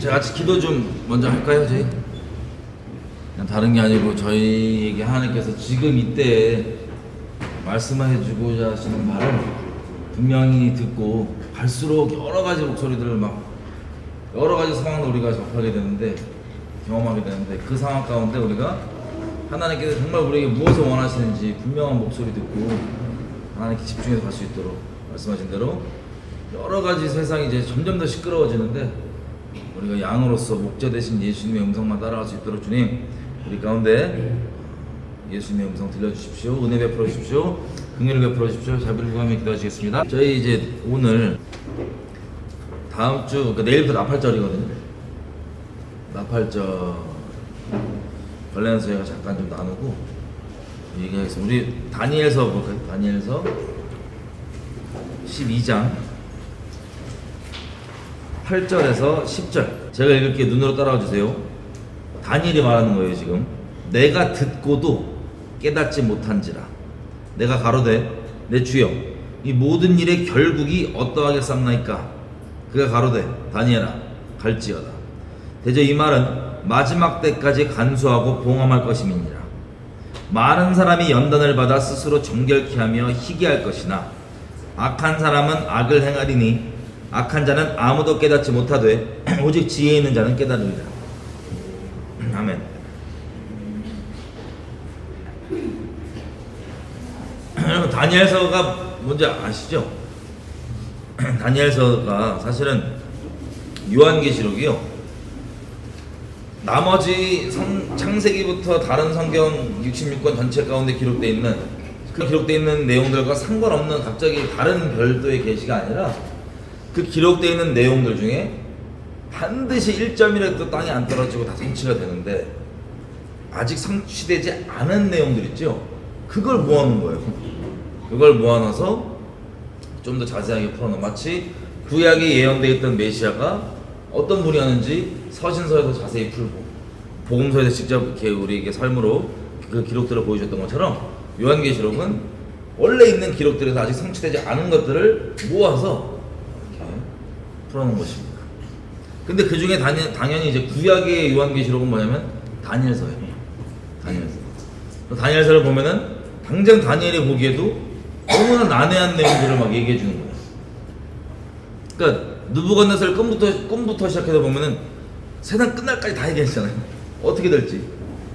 제가 같이 기도 좀 먼저 할까요, 저희? 그냥 다른 게 아니고 저희에게 하나님께서 지금 이때 말씀해 주고자 하시는 말을 분명히 듣고 갈수록 여러 가지 목소리들을 막 여러 가지 상황을 우리가 접하게 되는데 경험하게 되는데 그 상황 가운데 우리가 하나님께서 정말 우리에게 무엇을 원하시는지 분명한 목소리 듣고 하나님께 집중해서 갈 수 있도록 말씀하신 대로 여러 가지 세상이 이제 점점 더 시끄러워지는데 우리가 양으로서 목자 되신 예수님의 음성만 따라갈 수 있도록 주님 우리 가운데 예수님의 음성 들려주십시오. 은혜 베풀어 주십시오. 긍휼을 베풀어 주십시오. 자비를 구하며 기도하시겠습니다. 저희 이제 오늘 다음 주 그러니까 내일부터 나팔절이거든요. 나팔절 관련해서 저희가 잠깐 좀 나누고 얘기하겠습니다. 우리 다니엘서 볼까요? 다니엘서 12장 8절에서 10절 제가 읽을게 눈으로 따라와 주세요. 다니엘이 말하는 거예요. 지금 내가 듣고도 깨닫지 못한지라 내가 가로되 내 주여 이 모든 일의 결국이 어떠하게 쌈나이까 그가 가로되 다니엘아 갈지어다 대저 이 말은 마지막 때까지 간수하고 봉함할 것임이니라 많은 사람이 연단을 받아 스스로 정결케 하며 희귀할 것이나 악한 사람은 악을 행하리니 악한 자는 아무도 깨닫지 못하되 오직 지혜 있는 자는 깨달으리라. 아멘. 여러분 다니엘서가 뭔지 아시죠? 다니엘서가 사실은 요한계시록이요 나머지 창세기부터 다른 성경 66권 전체 가운데 기록되어 있는 그 기록되어 있는 내용들과 상관없는 갑자기 다른 별도의 계시가 아니라 그 기록되어 있는 내용들 중에 반드시 1점이라도 땅에 안 떨어지고 다 성취가 되는데 아직 성취되지 않은 내용들 있죠? 그걸 모아놓은 거예요. 그걸 모아놔서 좀 더 자세하게 풀어놓은 마치 구약에 예언되어 있던 메시아가 어떤 분이었는지 서신서에서 자세히 풀고 복음서에서 직접 이렇게 우리에게 삶으로 그 기록들을 보여줬던 것처럼 요한계시록은 원래 있는 기록들에서 아직 성취되지 않은 것들을 모아서 이렇게 풀어놓은 것입니다. 근데 그 중에 당연히 이제 구약의 요한계시록은 뭐냐면 다니엘서예요. 다니엘서를 보면은 당장 다니엘이 보기에도 너무나 난해한 내용들을 막 얘기해 주는 거예요. 그러니까 느부갓네살 꿈부터 시작해서 보면은 세상 끝날까지 다 얘기했잖아요. 어떻게 될지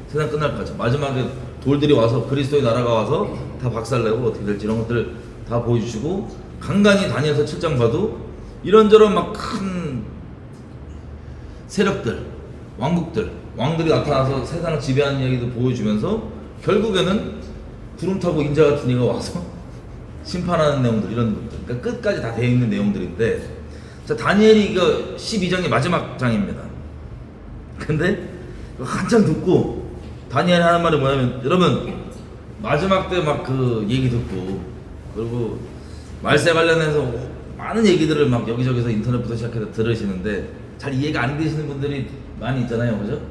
세상 끝날까지 마지막에 돌들이 와서 그리스도의 나라가 와서 다 박살내고 어떻게 될지 이런 것들 다 보여주시고 간간히 다니엘서 7장 봐도 이런저런 막 큰 세력들 왕들이 나타나서 세상을 지배하는 이야기도 보여주면서 결국에는 구름 타고 인자 같은 이가 와서 심판하는 내용들 이런 것들 그러니까 끝까지 다 되어 있는 내용들인데 자 다니엘이 이거 12장이 마지막 장입니다. 근데 한참 듣고 다니엘이 하는 말이 뭐냐면 여러분 마지막 때 막 그 얘기 듣고 그리고 말세 관련해서 많은 얘기들을 막 여기저기서 인터넷부터 시작해서 들으시는데 잘 이해가 안 되시는 분들이 많이 있잖아요. 그죠?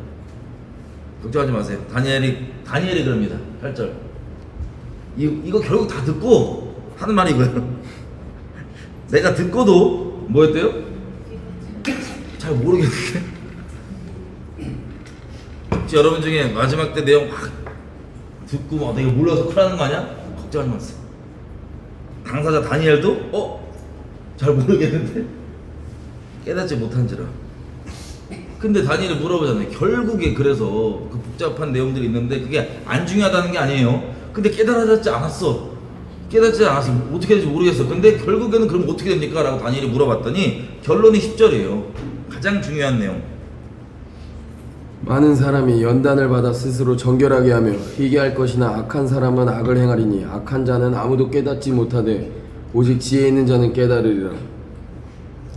걱정하지 마세요. 다니엘이 그럽니다. 8절 이거 결국 다 듣고 하는 말이 이거예요. 내가 듣고도 뭐였대요? 잘 모르겠는데 혹시 여러분 중에 마지막 때 내용 막 듣고 막 내가 몰라서 큰일 나는 거 아니야? 걱정하지 마세요. 당사자 다니엘도 잘 모르겠는데 깨닫지 못한지라. 근데 다니엘이 물어보잖아요. 결국에 그래서 그 복잡한 내용들이 있는데 그게 안 중요하다는 게 아니에요. 근데 깨달아졌지 않았어. 어떻게 될지 모르겠어. 근데 결국에는 그럼 어떻게 됩니까? 라고 다니엘이 물어봤더니 결론이 10절이에요. 가장 중요한 내용. 많은 사람이 연단을 받아 스스로 정결하게 하며 희귀할 것이나 악한 사람은 악을 행하리니 악한 자는 아무도 깨닫지 못하되 오직 지혜 있는 자는 깨달으리라.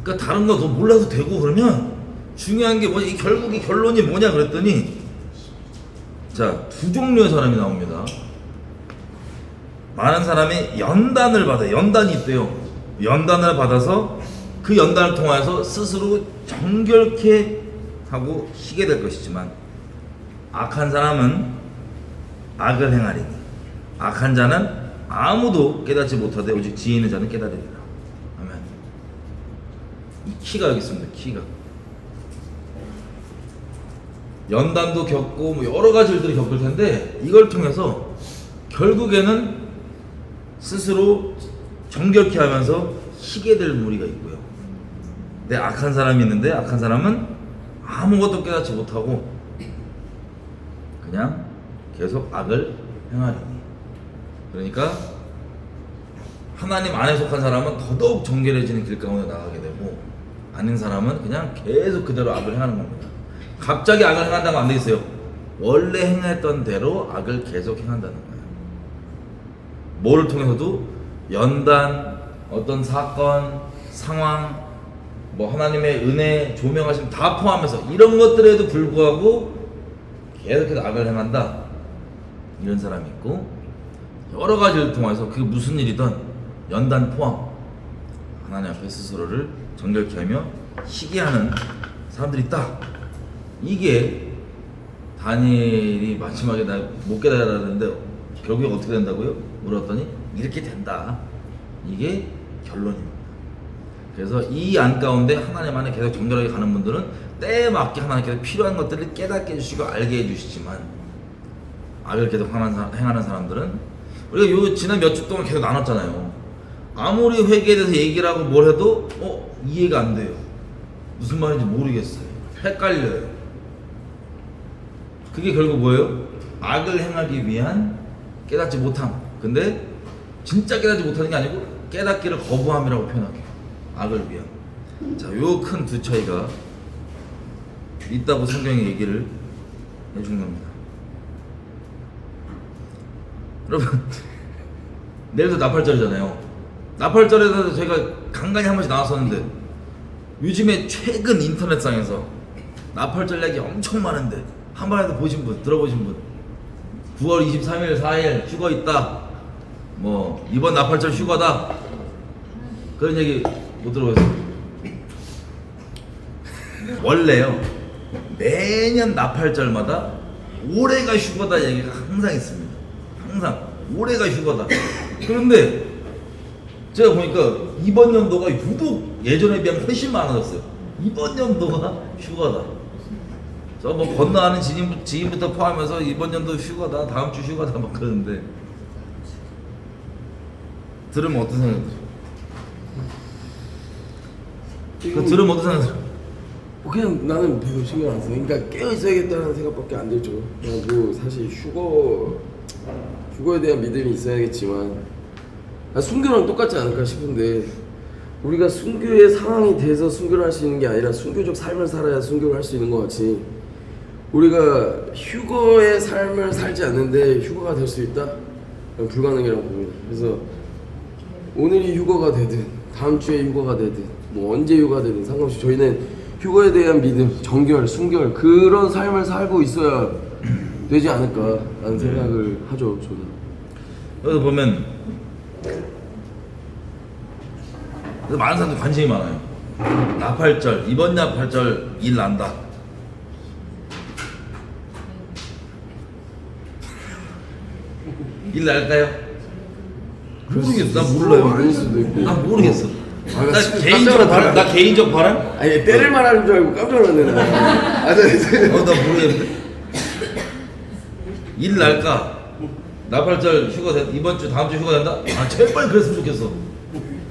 그러니까 다른 거 더 몰라도 되고 그러면 중요한 게 뭐냐? 이 결국이 결론이 뭐냐 그랬더니 자, 두 종류의 사람이 나옵니다. 많은 사람이 연단이 있대요. 연단을 받아서 그 연단을 통해서 스스로 정결케 하고 희게 될 것이지만 악한 사람은 악을 행하리니 악한 자는 아무도 깨닫지 못하되 오직 지혜 있는 자는 깨달으리라. 아멘. 이 키가 여기 있습니다. 키가 연단도 겪고 뭐 여러 가지 일들을 겪을 텐데 이걸 통해서 결국에는 스스로 정결케 하면서 희게 될 무리가 있고요. 내 악한 사람이 있는데 악한 사람은 아무것도 깨닫지 못하고 그냥 계속 악을 행하리니. 그러니까 하나님 안에 속한 사람은 더더욱 정결해지는 길 가운데 나가게 되고 아닌 사람은 그냥 계속 그대로 악을 행하는 겁니다. 갑자기 악을 행한다고 안 돼 있어요. 원래 행했던 대로 악을 계속 행한다는 거예요. 뭐를 통해서도 연단, 어떤 사건, 상황, 뭐 하나님의 은혜, 조명하심 다 포함해서 이런 것들에도 불구하고 계속해서 악을 행한다. 이런 사람이 있고 여러 가지를 통해서 그게 무슨 일이든 연단 포함 하나님 앞에 스스로를 정결케 하며 희게 하는 사람들이 있다. 이게 다니엘이 마지막에 나 못 깨달았는데 결국에 어떻게 된다고요? 물었더니 이렇게 된다. 이게 결론입니다. 그래서 이 안 가운데 하나님 안에 계속 정결하게 가는 분들은 때에 맞게 하나님께서 필요한 것들을 깨닫게 해주시고 알게 해주시지만 악을 계속 행하는 사람들은 우리가 요 지난 몇 주 동안 계속 나눴잖아요. 아무리 회개에 대해서 얘기를 하고 뭘 해도 이해가 안 돼요. 무슨 말인지 모르겠어요. 헷갈려요. 그게 결국 뭐예요? 악을 행하기 위한 깨닫지 못함. 근데 진짜 깨닫지 못하는 게 아니고 깨닫기를 거부함이라고 표현할게요. 악을 위한. 자, 요 큰 두 차이가 있다고 성경이 얘기를 해주는 겁니다. 여러분, 내일도 나팔절이잖아요. 나팔절에서 저희가 간간히 한 번씩 나왔었는데 요즘에 최근 인터넷상에서 나팔절 얘기 엄청 많은데 한 번이라도 보신 분, 들어보신 분 9월 23일, 4일 휴거 있다, 뭐 이번 나팔절 휴거다, 그런 얘기 못 들어보셨어요? 원래요 매년 나팔절마다 올해가 휴거다 얘기가 항상 있습니다. 항상 올해가 휴거다. 그런데 제가 보니까 이번 연도가 유독 예전에 비하면 훨씬 많아졌어요. 이번 연도가 휴가다. 저 뭐 건너가는 지인부터 포함해서 이번 연도 휴가다, 다음 주 휴가다 막 그러는데 들으면 어떤 생각 들어요? 들으면 어떤 생각 들어요? 그냥 나는 별로 신경 안 써. 그러니까 깨어 있어야겠다는 생각밖에 안 들죠. 그냥 뭐 사실 휴거에 대한 믿음이 있어야겠지만 순교랑 똑같지 않을까 싶은데 우리가 순교의 상황이 돼서 순교를 할 수 있는 게 아니라 순교적 삶을 살아야 순교를 할 수 있는 것 같이 우리가 휴거의 삶을 살지 않는데 휴거가 될 수 있다? 불가능이라고 봅니다. 그래서 오늘이 휴거가 되든 다음 주에 휴거가 되든 뭐 언제 휴거가 되든 상관없이 저희는 휴거에 대한 믿음, 정결, 순결 그런 삶을 살고 있어야 되지 않을까라는 생각을 하죠. 저는. 그래서 보면 그래서 많은 사람들 관심이 많아요. 나팔절, 이번 나팔절 일 난다. 일 날까요? 모르겠어. 나 몰라요. 아닐 수도 있고. 나 모르겠어. 나 개인적 바람? 아니 때를 말하는 줄 알고 깜짝 놀랐네. 나 모르겠는데. 일 날까? 나팔절 휴가 이번 주 다음 주 휴가 된다? 아 제발 그랬으면 좋겠어.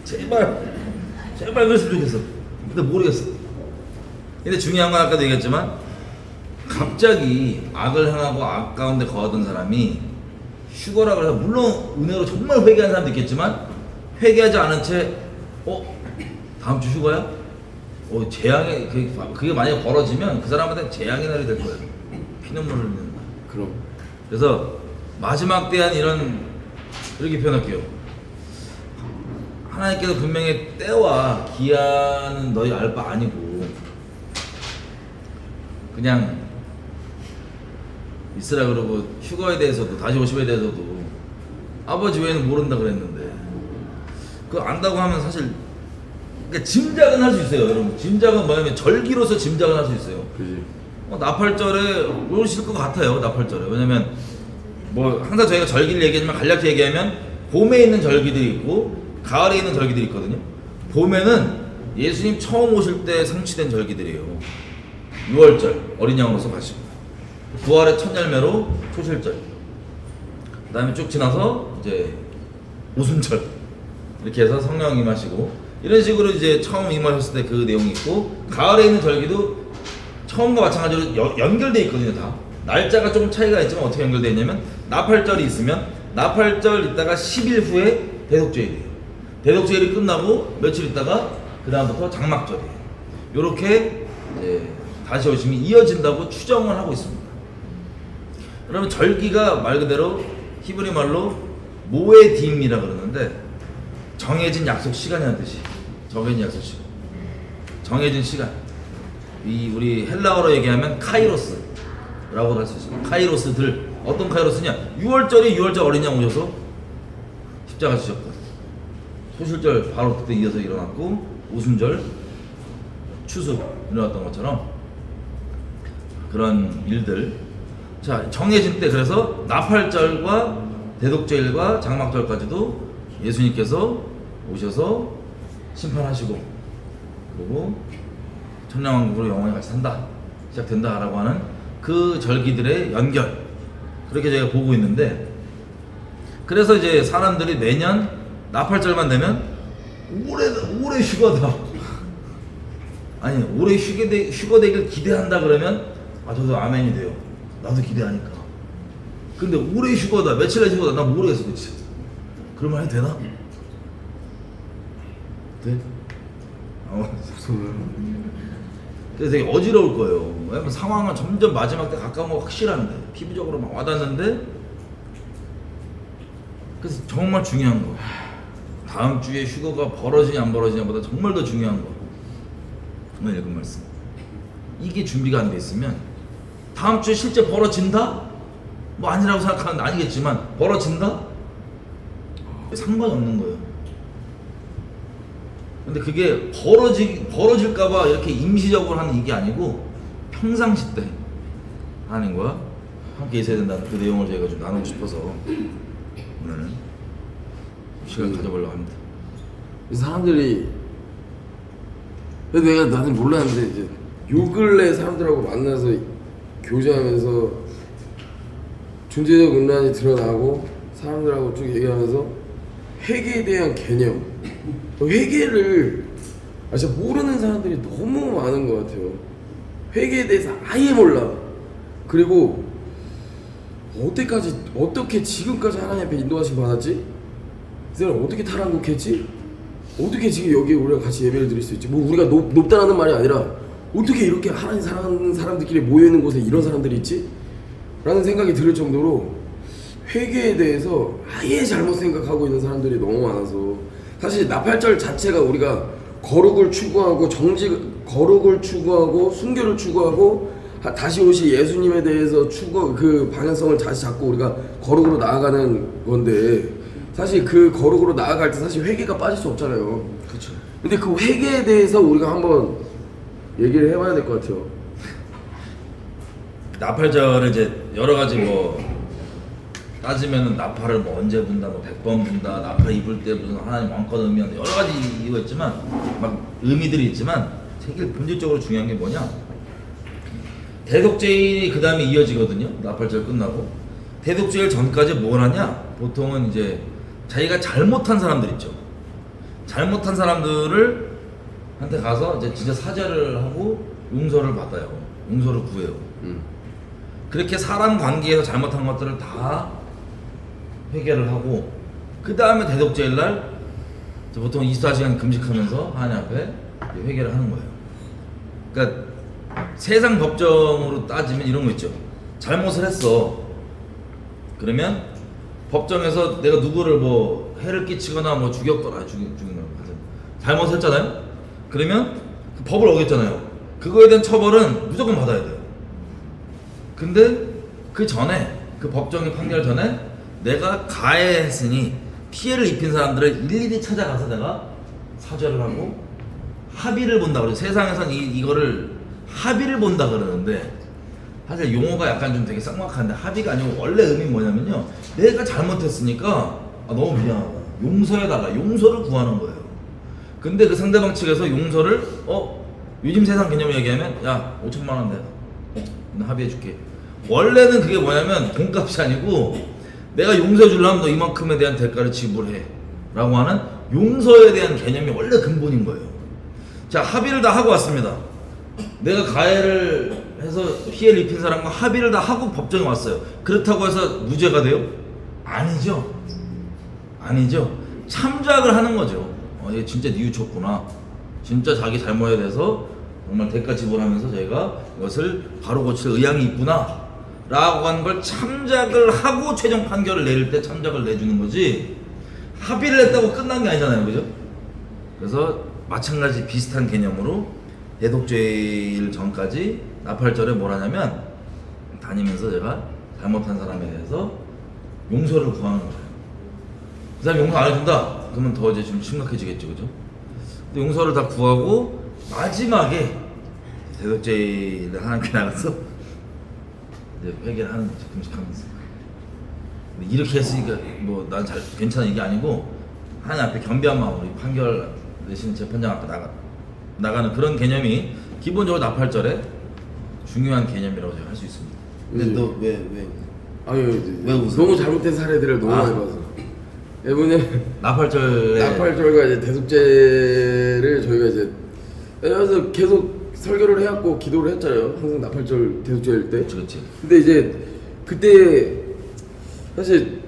제발 그랬으면 좋겠어. 근데 모르겠어. 근데 중요한 건 아까도 얘기했지만 갑자기 악을 행하고 악 가운데 거하던 사람이 휴거라고 해서 물론 은혜로 정말 회개한 사람도 있겠지만 회개하지 않은 채 다음 주 휴거야? 재앙이 그게 만약에 벌어지면 그 사람한테 재앙의 날이 될 거예요. 피눈물을 흘리는 날. 그럼. 그래서 마지막 때한 이렇게 표현할게요. 하나님께서 분명히 때와 기한은 너희 알 바 아니고 그냥 있으라 그러고 휴거에 대해서도 다시 오심에 대해서도 아버지 외에는 모른다 그랬는데 그거 안다고 하면 사실 그러니까 짐작은 할 수 있어요. 여러분 짐작은 뭐냐면 절기로서 짐작은 할 수 있어요. 그지. 나팔절에 오실 것 같아요. 나팔절에. 왜냐면 뭐 항상 저희가 절기를 얘기하지만 간략히 얘기하면 봄에 있는 절기들이 있고 가을에 있는 절기들이 있거든요. 봄에는 예수님 처음 오실 때 성취된 절기들이에요. 6월절 어린 양으로서 가시고 부활의 첫 열매로 초실절. 그다음에 쭉 지나서 이제 오순절 이렇게 해서 성령 임하시고 이런 식으로 이제 처음 임하셨을 때 그 내용이 있고 가을에 있는 절기도 처음과 마찬가지로 연결돼 있거든요. 다 날짜가 조금 차이가 있지만 어떻게 연결돼 있냐면 나팔절이 있으면 나팔절 있다가 10일 후에 대독제일이에요. 대독제일이 끝나고 며칠 있다가 그 다음부터 장막절이에요. 요렇게 이제 다시 오심이 이어진다고 추정을 하고 있습니다. 그러면 절기가 말 그대로 히브리 말로 모에딤이라 그러는데 정해진 약속 시간이라는 뜻이. 정해진 약속 시간. 정해진 시간. 이 우리 헬라어로 얘기하면 카이로스라고 할 수 있어요. 카이로스들. 어떤 카이로스냐? 6월절 어린 양 오셔서 십자가 지셨거든. 소실절 바로 그때 이어서 일어났고 오순절 추수 일어났던 것처럼 그런 일들. 자, 정해진 때 그래서 나팔절과 대독제일과 장막절까지도 예수님께서 오셔서 심판하시고 그리고 천년왕국으로 영원히 같이 산다 시작된다라고 하는 그 절기들의 연결, 그렇게 제가 보고 있는데, 그래서 이제 사람들이 매년 나팔절만 되면 올해 휴가다, 아니 올해 휴가 되길 기대한다 그러면 저도 아멘이 돼요. 나도 기대하니까. 근데 올해 휴가다, 며칠날 휴가다, 난 모르겠어. 그치? 그런 말 해도 되나? 돼? 무서워요. 그래서 되게 어지러울 거예요. 왜냐면 상황은 점점 마지막 때 가까운 거 확실한데, 피부적으로 막 와닿는데, 그래서 정말 중요한 거, 다음 주에 휴가가 벌어지냐 안 벌어지냐보다 정말 더 중요한 거, 오늘 읽은 말씀, 이게 준비가 안 돼 있으면 다음 주에 실제 벌어진다? 뭐 아니라고 생각하는데 아니겠지만 벌어진다? 상관이 없는 거예요. 근데 그게 벌어질까봐 이렇게 임시적으로 하는 이게 아니고 평상시 때 하는 거야. 함께 있어야 된다는 그 내용을 저희가 좀 나누고 싶어서 오늘 시간 가져보려고 합니다. 이 사람들이, 나는 몰랐는데 이제 요 근래 사람들하고 만나서 교제하면서 존재적 음란이 드러나고 사람들하고 쭉 얘기하면서 회개에 대한 개념, 회개를 진짜 모르는 사람들이 너무 많은 것 같아요. 회개에 대해서 아예 몰라. 그리고 어떻게 지금까지 하나님 앞에 인도하심 받았지? 이 사람 어떻게 탈한국했지? 어떻게 지금 여기 우리가 같이 예배를 드릴 수 있지? 뭐 우리가 높다라는 말이 아니라 어떻게 이렇게 하나님 사랑하는 사람들끼리 모여있는 곳에 이런 사람들이 있지? 라는 생각이 들 정도로 회개에 대해서 아예 잘못 생각하고 있는 사람들이 너무 많아서, 사실 나팔절 자체가 우리가 거룩을 추구하고 거룩을 추구하고 순교를 추구하고 다시 오실 예수님에 대해서 그 방향성을 다시 잡고 우리가 거룩으로 나아가는 건데, 사실 그 거룩으로 나아갈 때 사실 회개가 빠질 수 없잖아요. 그렇죠. 근데 그 회개에 대해서 우리가 한번 얘기를 해봐야 될 것 같아요. 나팔절을 이제 여러 가지 뭐 따지면은 나팔을 뭐 언제 분다, 뭐 100번 분다, 나팔 입을 때 무슨 하나님 왕권 의미한다, 여러 가지 이유가 있지만, 막 의미들이 있지만, 되게 본질적으로 중요한 게 뭐냐? 대독제일이 그 다음에 이어지거든요. 나팔절 끝나고. 대독제일 전까지 뭘 하냐? 보통은 이제 자기가 잘못한 사람들 있죠. 잘못한 사람들을 한테 가서 이제 진짜 사죄를 하고 용서를 받아요. 용서를 구해요. 그렇게 사람 관계에서 잘못한 것들을 다 회개를 하고, 그 다음에 대독제일 날 보통 24시간 금식하면서 하나님 앞에 회개를 하는 거예요. 그러니까 세상 법정으로 따지면 이런 거 있죠. 잘못을 했어. 그러면 법정에서 내가 누구를 뭐 해를 끼치거나 뭐 죽였거나 죽인 거 잘못했잖아요. 그러면 그 법을 어겼잖아요. 그거에 대한 처벌은 무조건 받아야 돼요. 근데 그 전에, 그 법정의 판결 전에 내가 가해했으니 피해를 입힌 사람들을 일일이 찾아가서 내가 사죄를 하고 합의를 본다 그러죠. 세상에선 이거를 합의를 본다 그러는데, 사실 용어가 약간 좀 되게 쌍막한데, 합의가 아니고 원래 의미는 뭐냐면요, 내가 잘못했으니까 너무 미안하다, 용서해달라, 용서를 구하는 거예요. 근데 그 상대방 측에서 용서를 요즘 세상 개념을 얘기하면 야 5천만 원 내가 합의해줄게, 원래는 그게 뭐냐면 돈값이 아니고 내가 용서해 주려면 너 이만큼에 대한 대가를 지불해 라고 하는 용서에 대한 개념이 원래 근본인 거예요. 자, 합의를 다 하고 왔습니다. 내가 가해를 해서 피해를 입힌 사람과 합의를 다 하고 법정에 왔어요. 그렇다고 해서 무죄가 돼요? 아니죠. 아니죠. 참작을 하는 거죠. 얘 진짜 뉘우쳤구나. 진짜 자기 잘못에 대해서 정말 대가 지불하면서 저희가 이것을 바로 고칠 의향이 있구나 라고 하는 걸 참작을 하고 최종 판결을 내릴 때 참작을 내주는 거지, 합의를 했다고 끝난 게 아니잖아요. 그죠? 그래서 마찬가지 비슷한 개념으로 대독죄일 전까지 나팔절에 뭘 하냐면 다니면서 제가 잘못한 사람에 대해서 용서를 구하는 거예요. 그 사람 용서 안 해준다? 그러면 더 이제 좀 심각해지겠죠. 그죠? 근데 용서를 다 구하고 마지막에 대독죄일을 하나님께 나가서 이제 회개를 하는 거죠. 금식하면서. 근데 이렇게 했으니까 뭐 난 잘 괜찮아 이게 아니고 하나님 앞에 겸비한 마음으로 판결 내시는 재판장 앞에 나가는 그런 개념이 기본적으로 나팔절에 중요한 개념이라고 제가 할 수 있습니다. 근데 너 왜? 아니 왜 웃어? 너무 잘못된 사례들을 너무 많이 봐서. 이번에 나팔절과 이제 대속죄를 저희가 이제 그래서 계속 설교를 해왔고 기도를 했잖아요. 항상 나팔절 대속죄일 때. 그렇지. 근데 이제 그때 사실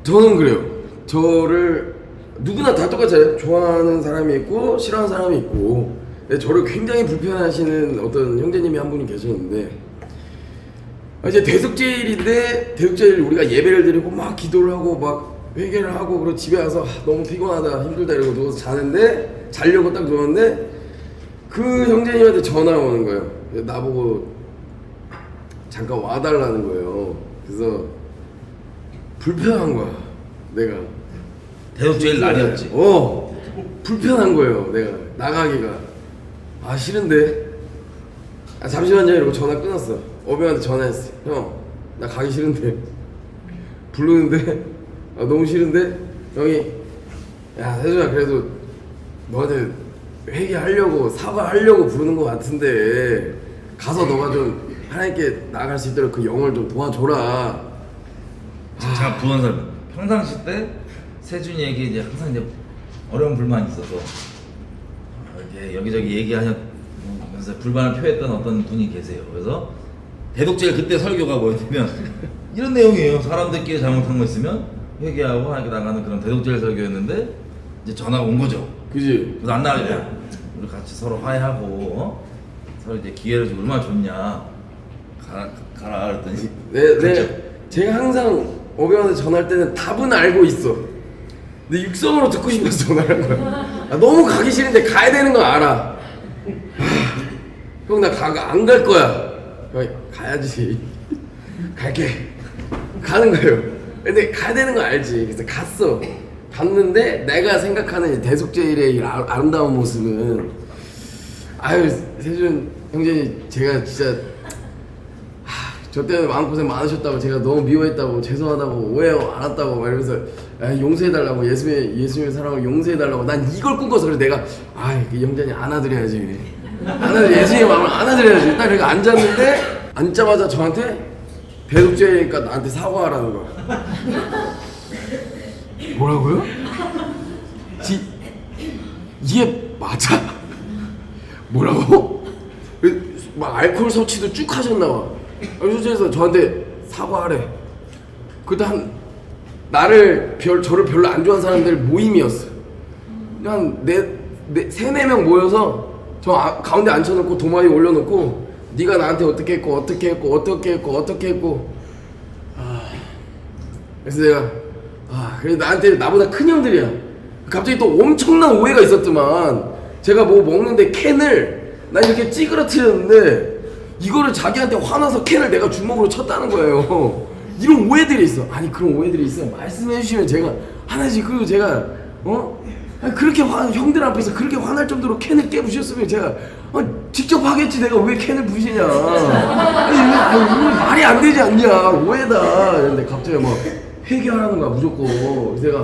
저는 그래요. 저를 누구나 다 똑같잖아요. 좋아하는 사람이 있고 싫어하는 사람이 있고. 근데 저를 굉장히 불편해하시는 어떤 형제님이 한 분이 계셨는데, 이제 대속죄일인데 대속죄일 우리가 예배를 드리고 막 기도를 하고 막 회개를 하고 그리고 집에 와서 너무 피곤하다 힘들다 이러고 누워서 자는데, 자려고 딱 누웠는데 그 형제님한테 전화가 오는 거예요. 나보고 잠깐 와달라는 거예요. 그래서 불편한 거야. 내가 대독죄일 날이었지. 불편한 거예요. 내가 나가기가 싫은데. 잠시만요 이러고 전화 끊었어. 어병한테 전화했어. 형, 나 가기 싫은데. 부르는데 너무 싫은데 형이, 야 세준아 그래도 너한테 회개하려고 사과하려고 부르는 것 같은데 가서 너가 좀 하나님께 나아갈 수 있도록 그 영을 좀 도와줘라. 제가 부원 설명. 평상시 때 세준이에게 이제 항상 이제 어려운 불만이 있어서 이렇게 여기저기 얘기하면서 불만을 표했던 어떤 분이 계세요. 그래서 대독죄일 그때 설교가 뭐였냐면 이런 내용이에요. 사람들끼리 잘못한 거 있으면 회개하고 하나님께 나가는 그런 대독죄일 설교였는데 이제 전화가 온 거죠. 그지? 그래서 안 나가게 우리 같이 서로 화해하고 서로 이제 기회를 주고 얼마나 좋냐. 가라 그랬더니 네. 제가 항상 어병한테 전화할 때는 답은 알고 있어. 근데 육성으로 듣고 싶어서 전화를 한 거야. 너무 가기 싫은데 가야 되는 거 알아. 형 나 안 갈 거야. 형 가야지. 갈게. 가는 거예요. 근데 가야 되는 거 알지. 그래서 갔어. 갔는데 내가 생각하는 대속죄일의 이 아름다운 모습은, 아유 세준 형제님 제가 진짜 저 때문에 마음고생 많으셨다고, 제가 너무 미워했다고, 죄송하다고, 오해 안 했다고 막 이러면서 용서해달라고, 예수님의 사랑을 용서해달라고 난 이걸 꿈꿔서. 그래서 내가 그 형제님 안아드려야지. 예수님의 마음을 안아드려야지. 딱 그러니까 앉았는데 앉자마자 저한테 대독죄니까 나한테 사과하라는 거야. 뭐라고요? 이게 맞아? 뭐라고? 막 알코올 섭취도 쭉 하셨나 봐. 휴전에서 저한테 사과하래. 그때 저를 별로 안 좋아하는 사람들 모임이었어. 한 3-4명 모여서 저 가운데 앉혀놓고 도마 위에 올려놓고 네가 나한테 어떻게 했고 그래서 내가 그래 나보다 큰 형들이야. 갑자기 또 엄청난 오해가 있었더만. 제가 뭐 먹는데 캔을 나 이렇게 찌그러뜨렸는데 이거를 자기한테 화나서 캔을 내가 주먹으로 쳤다는 거예요. 이런 오해들이 있어. 아니 그런 오해들이 있어요. 말씀해 주시면 제가 하나씩, 그리고 제가 그렇게 형들 앞에서 그렇게 화날 정도로 캔을 깨부셨으면 제가 직접 하겠지. 내가 왜 캔을 부시냐. 아니 말이 안 되지 않냐. 오해다. 근데 갑자기 막 회개하라는 거야 무조건. 그래서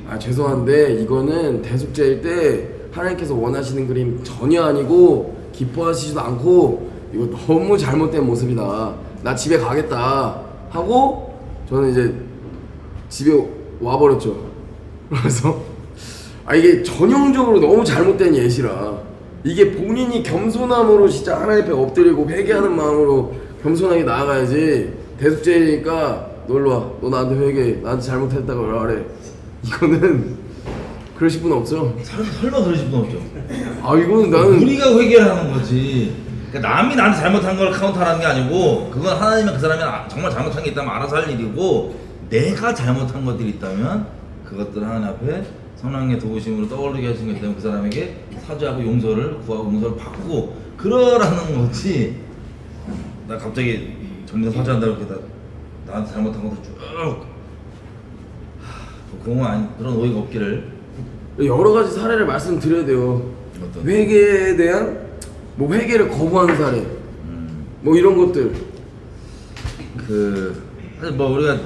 내가 죄송한데 이거는 대속죄일 때 하나님께서 원하시는 그림 전혀 아니고 기뻐하시지도 않고 이거 너무 잘못된 모습이다. 나 집에 가겠다 하고 저는 이제 집에 와버렸죠. 그래서 이게 전형적으로 너무 잘못된 예시라 이게 본인이 겸손함으로 진짜 하나님 앞에 엎드리고 회개하는 마음으로 겸손하게 나아가야지 대숙제니까 놀러 와. 너 나한테 회개해. 나한테 잘못했다고 말해. 이거는 그러실 분 없죠? 설마 그러실 분 없죠. 이거는 나는 우리가 회개를 하는 거지. 그러니까 남이 나한테 잘못한 걸 카운트하는 게 아니고 그건 하나님은 그 사람이 정말 잘못한 게 있다면 알아서 할 일이고 내가 잘못한 것들이 있다면 그것들을 하나님 앞에 성령의 도우심으로 떠올리게 하신 것 때문에 그 사람에게 사죄하고 용서를 구하고 용서를 받고 그러라는 거지. 나 갑자기 전부 사죄한다고 이렇게 나한테 잘못한 것도 쭉 그런 건 아니, 그런 오해가 없기를. 여러 가지 사례를 말씀드려야 돼요. 어떤? 회개에 대한 회개를 거부하는 사례 이런 것들. 사실 우리가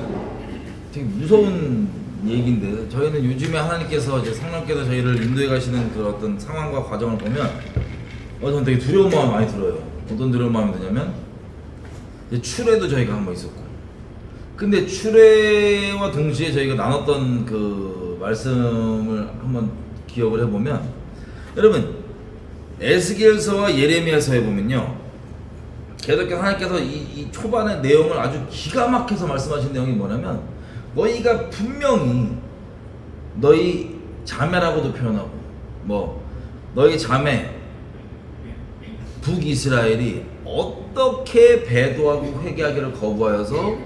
되게 무서운 얘기인데 저희는 요즘에 하나님께서 이제 성령께서 저희를 인도해 가시는 그 어떤 상황과 과정을 보면 저는 되게 두려운 마음이 많이 들어요. 어떤 두려운 마음이 드냐면 이제 출애도 저희가 한번 있었고 근데 출애와 동시에 저희가 나눴던 그 말씀을 한번 기억을 해보면 여러분 에스겔서와 예레미야서에 보면요 계속해서 하나님께서 이 초반의 내용을 아주 기가 막혀서 말씀하신 내용이 뭐냐면 너희가 분명히 너희 자매라고도 표현하고 너희 자매 북이스라엘이 어떻게 배도하고 회개하기를 거부하여서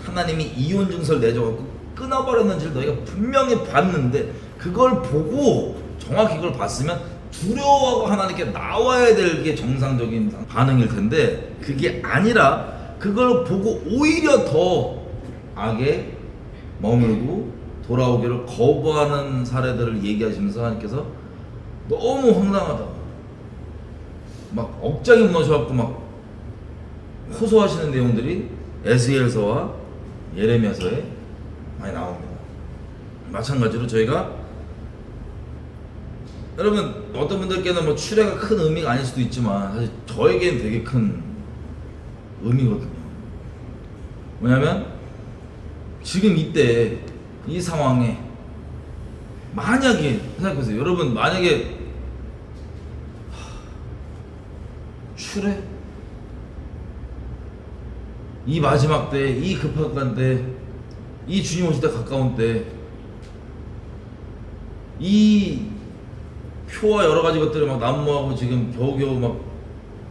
하나님이 이혼 증서를 내줘갖고 끊어버렸는지를 너희가 분명히 봤는데 그걸 보고 정확히 그걸 봤으면 두려워하고 하나님께 나와야 될 게 정상적인 반응일 텐데 그게 아니라 그걸 보고 오히려 더 악에 머물고 돌아오기를 거부하는 사례들을 얘기하시면서 하나님께서 너무 황당하다 막 억장이 무너져갖고 막 호소하시는 내용들이 에스겔서와 예레미야서에 많이 나옵니다. 마찬가지로 저희가 여러분 어떤 분들께는 출애가 큰 의미가 아닐 수도 있지만 사실 저에게는 되게 큰 의미거든요. 뭐냐면 지금 이때 이 상황에 만약에 생각해보세요. 여러분 만약에 출애 이 마지막 때, 이 급박한 때, 이 주님 오실 때 가까운 때, 이 표와 여러 가지 것들이 막 난무하고 지금 겨우겨우 막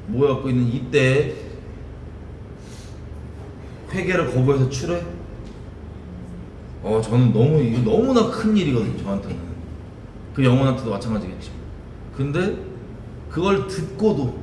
모여갖고 있는 이때 회개를 거부해서 출애? 저는 너무나 큰 일이거든요, 저한테는. 그 영혼한테도 마찬가지겠죠. 근데 그걸 듣고도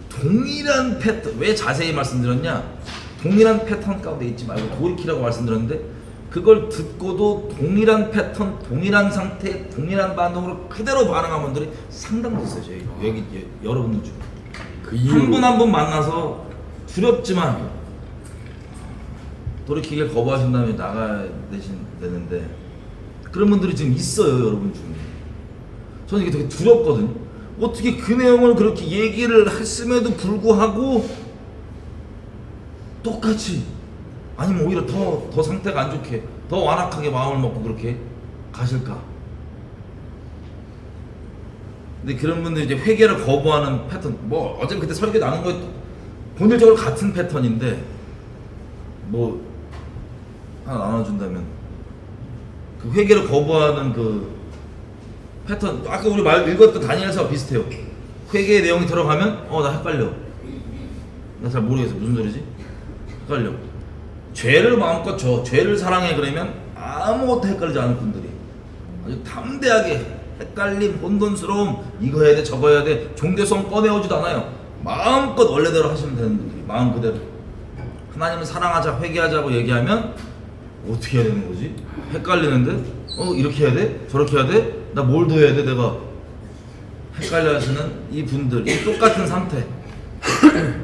동일한 패턴, 왜 자세히 말씀드렸냐? 동일한 패턴 가운데 있지 말고 돌이키라고 말씀드렸는데 그걸 듣고도 동일한 패턴, 동일한 상태, 동일한 반응으로 그대로 반응한 분들이 상당히 있어요. 저희 여기 여러분들 중에 한 분 한 분 만나서 두렵지만 돌이키길 거부하신 다음에 나가야 되는데 그런 분들이 지금 있어요, 여러분 중에. 저는 이게 되게 두렵거든요. 어떻게 그 내용을 그렇게 얘기를 했음에도 불구하고 똑같이 아니면 오히려 더 상태가 안 좋게 더 완악하게 마음을 먹고 그렇게 가실까? 근데 그런 분들이 이제 회개를 거부하는 패턴 어차피 그때 설교 나눈 거 본질적으로 같은 패턴인데 하나 나눠준다면 그 회개를 거부하는 그 패턴 아까 우리 읽었던 다니엘서와 비슷해요. 회개의 내용이 들어가면 나 헷갈려. 나 잘 모르겠어. 무슨 소리지? 헷갈려. 죄를 마음껏 죄를 사랑해 그러면 아무것도 헷갈리지 않은 분들이 아주 담대하게 헷갈림, 혼돈스러움 이거 해야 돼 저거 해야 돼 종교성 꺼내오지도 않아요. 마음껏 원래대로 하시면 되는 분들이 마음 그대로 하나님을 사랑하자 회개하자고 얘기하면 어떻게 해야 되는 거지? 헷갈리는데 이렇게 해야 돼? 저렇게 해야 돼? 나 뭘 더 해야 돼? 내가 헷갈려 하시는 이 분들 이 똑같은 상태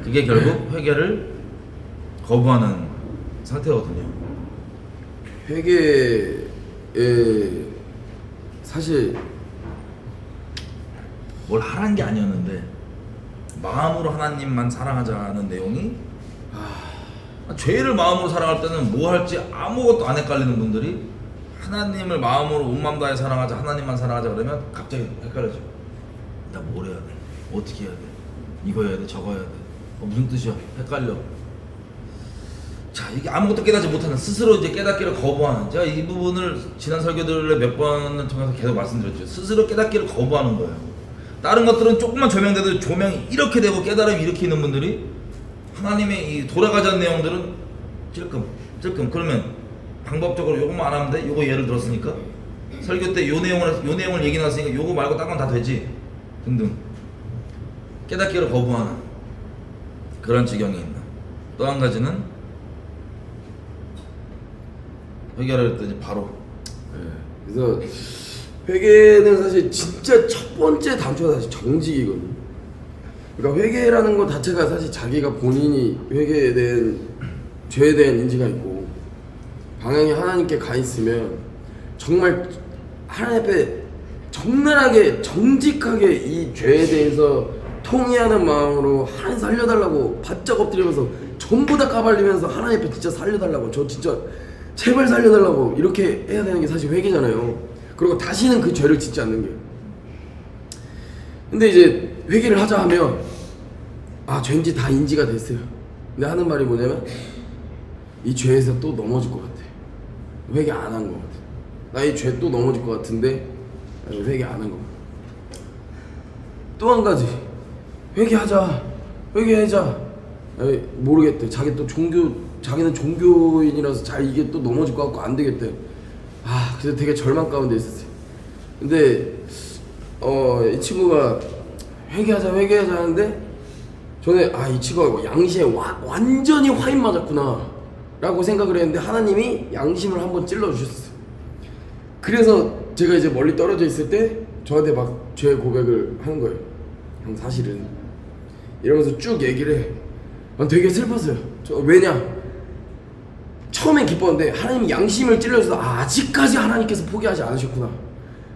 그게 결국 회개를 거부하는 상태거든요. 회개에 사실 뭘 하라는 게 아니었는데 마음으로 하나님만 사랑하자는 내용이 죄를 마음으로 살아갈 때는 뭐 할지 아무것도 안 헷갈리는 분들이 하나님을 마음으로 온 마음 다해 사랑하자, 하나님만 사랑하자 그러면 갑자기 헷갈려져. 나 뭘 해야 돼? 어떻게 해야 돼? 이거 해야 돼? 저거 해야 돼? 무슨 뜻이야? 헷갈려. 자, 이게 아무것도 깨닫지 못하는, 스스로 이제 깨닫기를 거부하는, 제가 이 부분을 지난 설교들을 몇 번을 통해서 계속 말씀드렸죠. 스스로 깨닫기를 거부하는 거예요. 다른 것들은 조금만 조명돼도 조명이 이렇게 되고 깨달음이 이렇게 있는 분들이 하나님의 이 돌아가지 않은 내용들은 찔끔. 그러면 방법적으로 요것만 안 하면 돼? 요거 예를 들었으니까 설교 때 요 내용을 얘기 나왔으니까 요거 말고 딴 건 다 되지 등등. 깨닫기를 거부하는 그런 지경이 있는. 또 한 가지는 회개를 했더니 바로. 그래서 회개는 사실 진짜 첫 번째 단초가 사실 정직이거든요. 그러니까 회개라는 것 자체가 사실 자기가 본인이 회개에 대한 죄에 대한 인지가 있고 방향이 하나님께 가 있으면 정말 하나님 앞에 적나라하게 정직하게 이 죄에 대해서 통회하는 마음으로 하나님 살려달라고 바짝 엎드리면서 전부 다 까발리면서 하나님 앞에 진짜 살려달라고, 저 진짜 제발 살려달라고 이렇게 해야 되는 게 사실 회개잖아요. 그리고 다시는 그 죄를 짓지 않는 게. 근데 이제 회개를 하자 하면 죄인지 다 인지가 됐어요. 근데 하는 말이 뭐냐면 이 죄에서 또 넘어질 것 같아. 회개 안 한 것 같아. 나 이 죄 또 넘어질 것 같은데 회개 안 한 것 같아. 또 한 가지, 회개하자. 모르겠대. 자기는 종교인이라서 잘 이게 또 넘어질 것 같고 안 되겠대. 그래서 되게 절망 가운데 있었어요. 근데 이 친구가 회개하자 하는데 저는 이 친구가 양심에 완전히 화인 맞았구나 라고 생각을 했는데 하나님이 양심을 한번 찔러주셨어요. 그래서 제가 이제 멀리 떨어져 있을 때 저한테 막 죄 고백을 하는 거예요. 형 사실은 이러면서 쭉 얘기를 해. 되게 슬펐어요. 왜냐, 처음엔 기뻤는데 하나님이 양심을 찔러줘서 아직까지 하나님께서 포기하지 않으셨구나.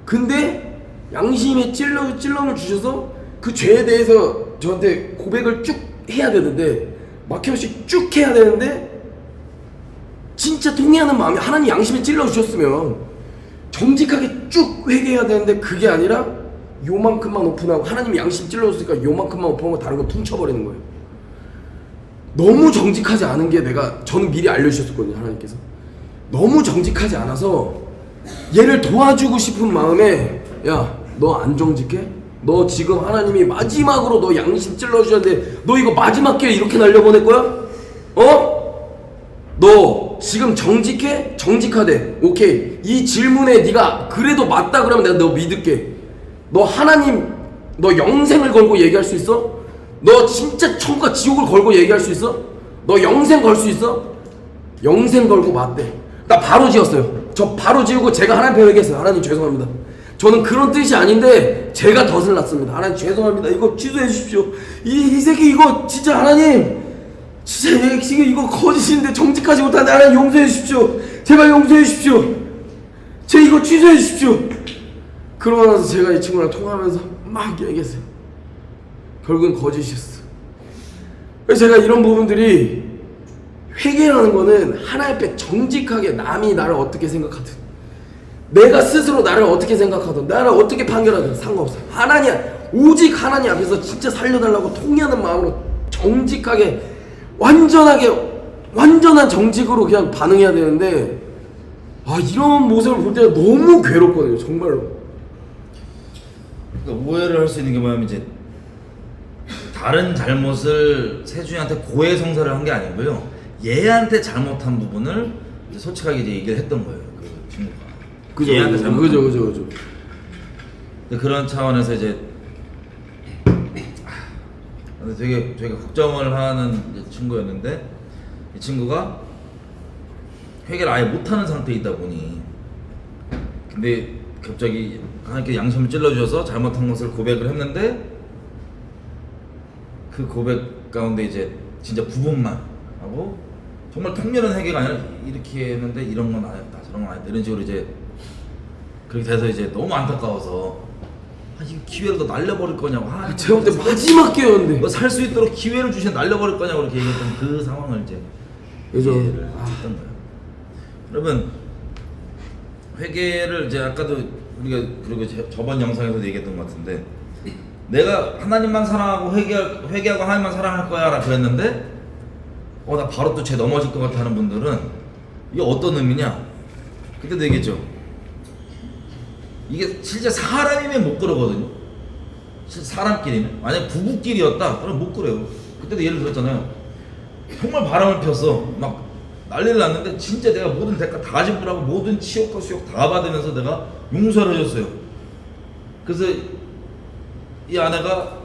근데 양심에 찔럼을 주셔서 그 죄에 대해서 저한테 고백을 쭉 해야 되는데 막혀없이 쭉 해야 되는데 진짜 통회하는 마음이 하나님 양심에 찔러주셨으면 정직하게 쭉 회개해야 되는데 그게 아니라 요만큼만 오픈하고 하나님이 양심 찔러줬으니까 요만큼만 오픈하고 다른 거 퉁쳐버리는 거예요. 너무 정직하지 않은 게 저는 미리 알려주셨거든요. 하나님께서 너무 정직하지 않아서 얘를 도와주고 싶은 마음에 야, 너 안 정직해? 너 지금 하나님이 마지막으로 너 양심 찔러주셨는데 너 이거 마지막 기회 이렇게 날려보낼 거야? 너 지금 정직해? 정직하대. 오케이. 이 질문에 네가 그래도 맞다 그러면 내가 너 믿을게. 너 하나님, 너 영생을 걸고 얘기할 수 있어? 너 진짜 천국과 지옥을 걸고 얘기할 수 있어? 너 영생 걸 수 있어? 영생 걸고 맞대. 나 바로 지었어요. 저 바로 지우고 제가 하나님 앞에 회개했어요. 하나님 죄송합니다. 저는 그런 뜻이 아닌데 제가 덫을 놨습니다. 하나님 죄송합니다. 이거 취소해 주십시오. 이 새끼 이거 진짜 하나님 진짜 지금 이거 거짓인데 정직하지 못한데 하나님 용서해 주십시오. 제발 용서해 주십시오. 제 이거 취소해 주십시오. 그러고 나서 제가 이 친구랑 통화하면서 막 얘기했어요. 결국은 거짓이었어. 그래서 제가 이런 부분들이 회개라는 거는 하나님 앞에 정직하게 남이 나를 어떻게 생각하든 내가 스스로 나를 어떻게 생각하든 나를 어떻게 판결하든 상관없어요. 오직 하나님 앞에서 진짜 살려달라고 통회하는 마음으로 정직하게 완전한 정직으로 그냥 반응해야 되는데 이런 모습을 볼 때가 너무 괴롭거든요. 정말로. 그러니까 오해를 할 수 있는 게 뭐냐면 이제 다른 잘못을 세준이한테 고해성사를 한 게 아니고요. 얘한테 잘못한 부분을 이제 솔직하게 이제 얘기를 했던 거예요. 그 친구가. 그죠. 근데 그런 차원에서 이제 근데 되게 걱정을 하는 이제 친구였는데 이 친구가 회개를 아예 못하는 상태에 있다 보니 근데 갑자기 하나님께 양심을 찔러주셔서 잘못한 것을 고백을 했는데 그 고백 가운데 이제 진짜 부분만 하고 정말 통렬한 회개가 아니라 이렇게 했는데 이런 건 안 했다 저런 건 안 했다 이런 식으로 이제 그렇게 돼서 이제 너무 안타까워서 이 기회를 너 날려버릴 거냐고 제가 볼 때 마지막 기회였는데 너 살 수 있도록 기회를 주시면 날려버릴 거냐고 이렇게 얘기했던 그 상황을 이제 그죠. 이해를 했던 거예요. 그러면 회개를 이제 아까도 우리가 그리고 저번 영상에서도 얘기했던 것 같은데 내가 하나님만 사랑하고 회개하고 하나님만 사랑할 거야라 그랬는데 나 바로 또 죄 넘어질 것 같아 하는 분들은 이게 어떤 의미냐? 그때도 얘기했죠. 이게 실제 사람이면 못 그러거든요. 사람끼리는 만약 부부끼리였다 그럼 못 그래요. 그때도 예를 들었잖아요. 정말 바람을 폈어. 막 난리를 났는데 진짜 내가 모든 대가 다 지불하고 모든 치욕과 수욕 다 받으면서 내가 용서를 해줬어요. 그래서 이 아내가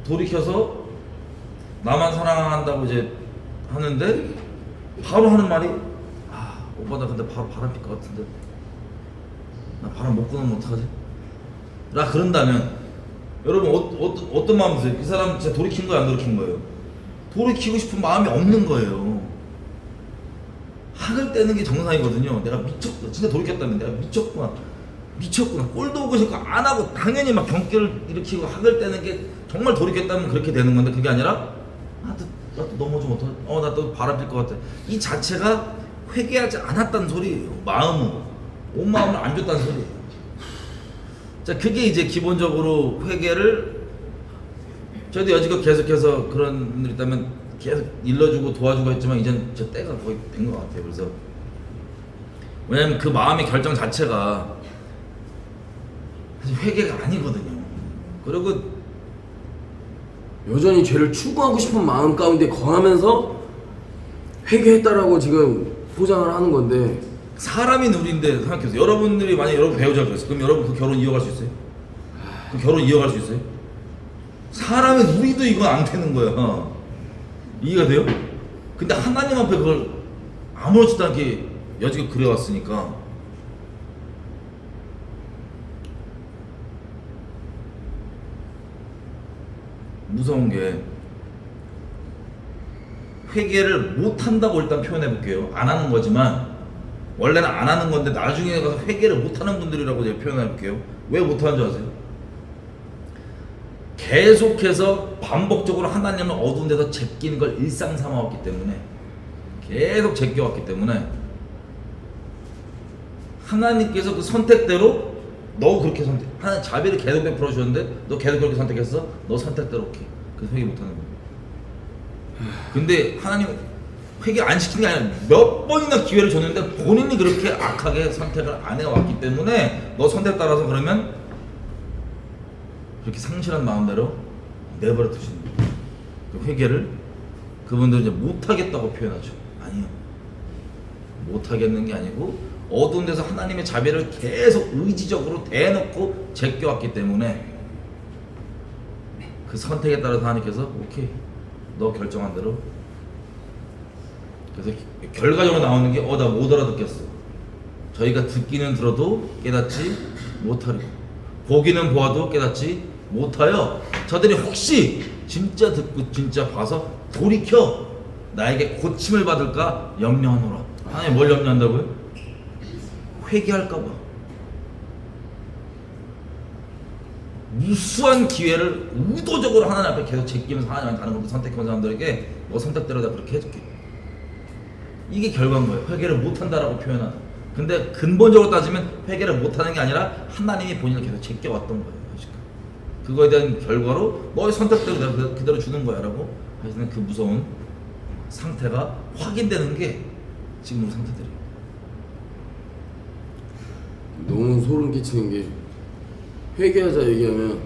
돌이켜서 나만 사랑한다고 이제 하는데 바로 하는 말이 오빠 나 근데 바로 바람 필 것 같은데 나 바람 못 끊으면 어떡하지? 라 그런다면 여러분 어떤 마음 드세요? 이 사람 진짜 돌이킨 거야 안 돌이킨 거예요? 돌이키고 싶은 마음이 없는 거예요. 학을 떼는 게 정상이거든요. 내가 미쳤구나. 진짜 돌이켰다면 내가 미쳤구나. 꼴도 보고 싶고 안 하고 당연히 막 경계를 일으키고 학을 떼는 게 정말 돌이켰다면 그렇게 되는 건데 그게 아니라 나 또 넘어지면 어떡하지? 나 또 바람 필 것 같아. 이 자체가 회개하지 않았다는 소리예요. 온 마음을 안 줬다는 소리예요. 자, 그게 이제 기본적으로 회개를 저희도 여지껏 계속해서 그런 분들 있다면 계속 일러주고 도와주고 했지만 이제는 저 때가 거의 된 것 같아요. 그래서 왜냐면 그 마음의 결정 자체가 사실 회개가 아니거든요. 그리고 여전히 죄를 추구하고 싶은 마음 가운데 거하면서 회개했다라고 지금 포장을 하는 건데 사람인 우리인데 생각해보세요. 여러분들이 만약에 여러분 배우자 그랬어. 그럼 여러분 그 결혼 이어갈 수 있어요? 그 결혼 이어갈 수 있어요? 사람인 우리도 이건 안 되는 거야. 이해가 돼요? 근데 하나님 앞에 그걸 아무렇지도 않게 여지껏 그래왔으니까 무서운 게 회개를 못한다고 일단 표현해 볼게요. 안 하는 거지만 원래는 안 하는 건데 나중에 가서 회개를 못하는 분들이라고 제가 표현해 볼게요. 왜 못하는 줄 아세요? 계속해서 반복적으로 하나님을 어두운 데서 제끼는 걸 일상 삼아왔기 때문에 계속 제껴왔기 때문에 하나님께서 그 선택대로 너 그렇게 하나님 자비를 계속 베풀어 주셨는데 너 계속 그렇게 선택했어? 너 선택대로 오케이. 그래서 회개 못하는 거예요. 근데 하나님 회개 안 시키는 게 아니라 몇 번이나 기회를 줬는데 본인이 그렇게 악하게 선택을 안 해왔기 때문에 너 선택 따라서 그러면 그렇게 상실한 마음대로 내버려 두시는 거예요. 그 회개를 그분들은 이제 못하겠다고 표현하죠. 아니요. 못하겠는 게 아니고 어두운 데서 하나님의 자비를 계속 의지적으로 대놓고 제껴왔기 때문에 그 선택에 따라서 하나님께서 오케이 너 결정한 대로. 그래서 결과적으로 나오는 게 나 못 알아듣겠어. 저희가 듣기는 들어도 깨닫지 못하리고 보기는 보아도 깨닫지 못하여 저들이 혹시 진짜 듣고 진짜 봐서 돌이켜 나에게 고침을 받을까 염려하노라. 하나님 뭘 염려한다고요? 회개할까봐. 무수한 기회를 의도적으로 하나님 앞에 계속 제끼면서 하나님한테 다른 것도 선택해온 사람들에게 너 선택대로 내가 그렇게 해줄게. 이게 결과인 거예요. 회개를 못한다라고 표현하는. 근데 근본적으로 따지면 회개를 못하는 게 아니라 하나님이 본인을 계속 제껴왔던 거예요. 그거에 대한 결과로 너의 선택대로 내가 그대로 주는 거야 라고 하시는 그 무서운 상태가 확인되는 게 지금 우리 상태들이에요. 너무 소름 끼치는 게 회개하자 얘기하면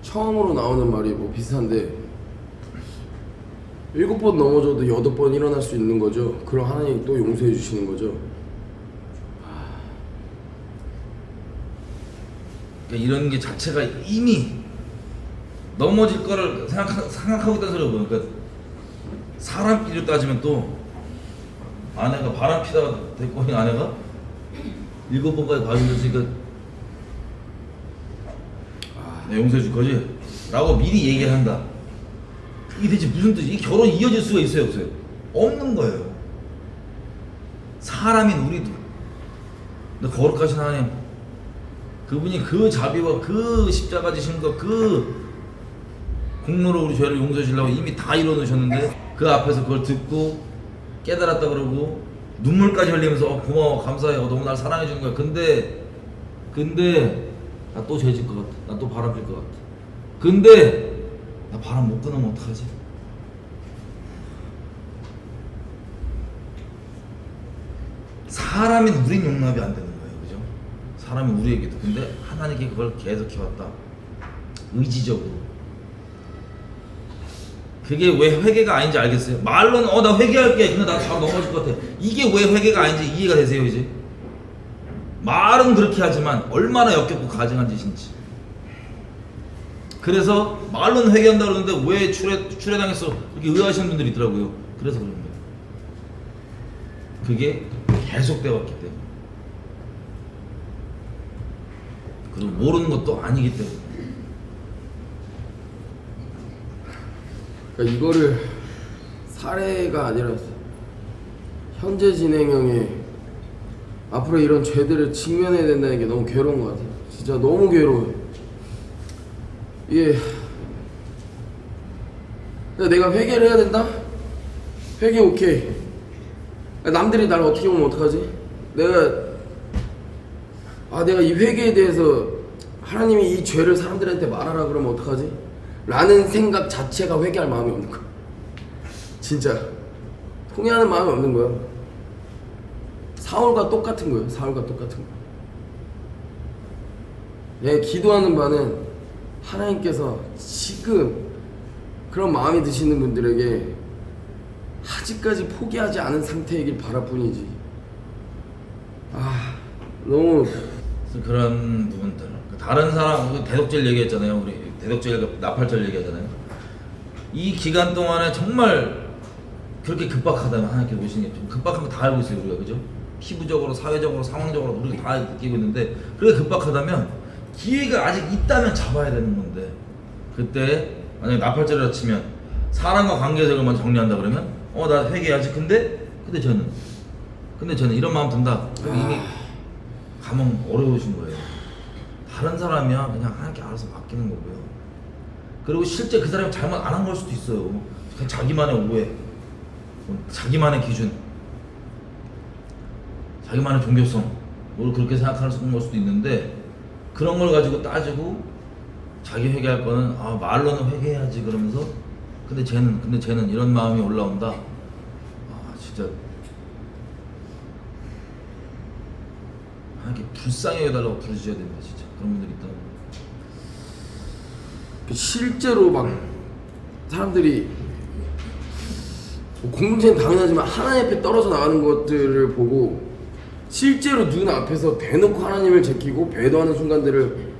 처음으로 나오는 말이 뭐 비슷한데 7번 넘어져도 8번 일어날 수 있는 거죠. 그럼 하나님 또 용서해 주시는 거죠. 그러니까 이런 게 자체가 이미 넘어질 거를 생각하고 있다는 소리가 뭐예요. 그러니까 사람끼리 따지면 또 아내가 바람 피다가 데리고 온 아내가 7번까지 봐주셨으니까 내가 용서해 줄 거지? 라고 미리 얘기를 한다. 이게 대체 무슨 뜻이? 이 결혼이 이어질 수가 있어요 없어요? 없는 거예요. 사람인 우리도. 근데 거룩하신 하나님 그분이 그 자비와 그 십자가 지신 거 그 공로로 우리 죄를 용서해 주려고 이미 다 이뤄 놓으셨는데 그 앞에서 그걸 듣고 깨달았다 그러고 눈물까지 흘리면서 고마워 감사해 너무 날 사랑해 주는 거야. 근데 나 또 죄질 것 같아. 나 또 바람 필 것 같아. 근데 나 바람 못 끊으면 어떡하지? 사람인 우린 용납이 안 되는 거예요, 그죠? 사람이 우리에게도. 근데 하나님께 그걸 계속 해왔다. 의지적으로. 그게 왜 회개가 아닌지 알겠어요? 말로는 나 회개할게. 근데 나 바로 넘어질 것 같아. 이게 왜 회개가 아닌지 이해가 되세요, 이제? 말은 그렇게 하지만 얼마나 역겹고 가증한 짓인지. 그래서 말로는 회개한다 그러는데 왜 출애당했어? 이렇게 의아하시는 분들이 있더라고요. 그래서 그런 거예요. 그게 계속돼 왔기 때문에. 그리고 모르는 것도 아니기 때문에. 그러니까 이거를 사례가 아니라 현재 진행형에 앞으로 이런 죄들을 직면해야 된다는 게 너무 괴로운 것 같아요. 진짜 너무 괴로워요. 이게 내가 회개를 해야 된다? 회개 오케이. 남들이 나를 어떻게 보면 어떡하지? 내가 이 회개에 대해서 하나님이 이 죄를 사람들한테 말하라 그러면 어떡하지? 라는 생각 자체가 회개할 마음이 없는 거야. 진짜 통회하는 마음이 없는 거야. 사울과 똑같은 거예요. 사울과 똑같은 거. 내 기도하는 바는 하나님께서 지금 그런 마음이 드시는 분들에게 아직까지 포기하지 않은 상태이길 바랄 뿐이지. 너무 그런 부분들. 다른 사람 대독질 얘기했잖아요. 우리 대독질 나팔절 얘기하잖아요. 이 기간 동안에 정말 그렇게 급박하다면 하나님께 오시는 게 좀 급박한 거 다 알고 있어요, 우리가. 그죠? 피부적으로, 사회적으로, 상황적으로 우리가 다 느끼고 있는데 그렇게 급박하다면 기회가 아직 있다면 잡아야 되는 건데 그때 만약에 나팔절이라 치면 사람과 관계적으로 먼저 정리한다 그러면 나 회개해야지. 근데 저는 이런 마음 든다. 이미 가면 어려우신 거예요. 다른 사람이야 그냥 하나님께 알아서 맡기는 거고요. 그리고 실제 그 사람이 잘못 안 한 걸 수도 있어요. 그냥 자기만의 오해, 자기만의 기준, 자기만의 종교성, 뭘 그렇게 생각하는 걸 수도 있는데 그런 걸 가지고 따지고 자기 회개할 거는 말로는 회개해야지 그러면서 근데 쟤는 이런 마음이 올라온다. 진짜 하나님께 불쌍히 해달라고 부르셔야 됩니다. 진짜 그런 분들이 있다면. 실제로 막 사람들이 공동체는 당연하지만 하나님 앞에 떨어져 나가는 것들을 보고 실제로 눈 앞에서 대놓고 하나님을 제끼고 배도하는 순간들을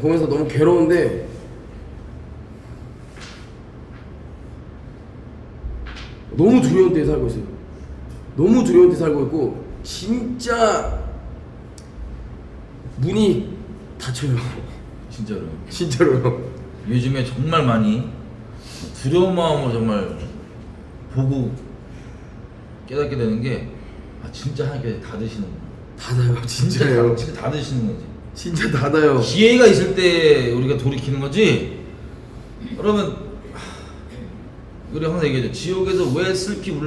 보면서 너무 괴로운데 너무 두려운 때에 살고 있어요. 너무 두려운 때 살고 있고 진짜 문이 닫혀요. 진짜로요. 요즘에 정말 많이 두려운 마음으로 정말 보고 깨닫게 되는 게 진짜 하나님께 닫으시는구나. 닫아요. 진짜요. 진짜 닫으시는 거지. 진짜 닫아요. 기회가 있을 때 우리가 돌이키는 거지. 그러면 우리 항상 얘기하죠. 지옥에서 왜 슬피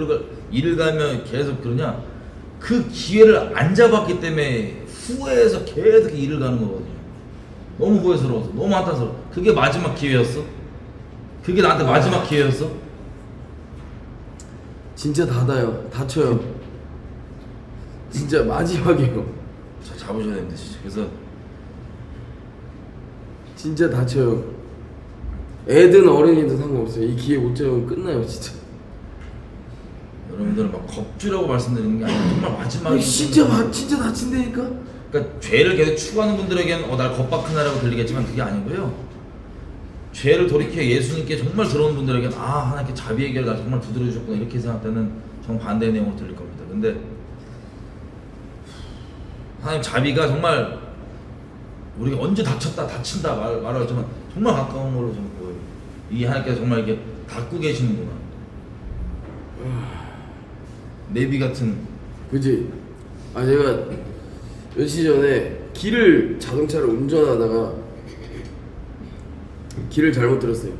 이를 가며 계속 그러냐. 그 기회를 안 잡았기 때문에 후회해서 계속 일을 가는 거거든요. 너무 후회스러워서, 너무 한탄스러워. 그게 마지막 기회였어? 그게 나한테 마지막 기회였어? 진짜 닫아요. 닫혀요. 진짜 마지막이에요. 자, 잡으셔야 됩니다, 진짜. 그래서 진짜 닫혀요. 애든 어른이든 상관없어요. 이 기회 못 잡으면 끝나요, 진짜. 여러분들은 막 겁주라고 말씀드리는 게 아니라 정말 마지막에 진짜 다친다니까. 그러니까 죄를 계속 추구하는 분들에게는 날 겁박하나라고 들리겠지만 그게 아니고요. 죄를 돌이켜 예수님께 정말 들어오는 분들에게는 하나님께 자비 해결 날 정말 두드려 주셨구나 이렇게 생각할 때는 정말 반대의 내용으로 들릴 겁니다. 근데 하나님 자비가 정말 우리가 언제 다친다 말하지만 정말 가까운 걸로 저는 보여요. 이 하나님께서 정말 이렇게 닫고 계시는구나. 내비 같은. 그지? 제가 며칠 전에 자동차를 운전하다가 길을 잘못 들었어요.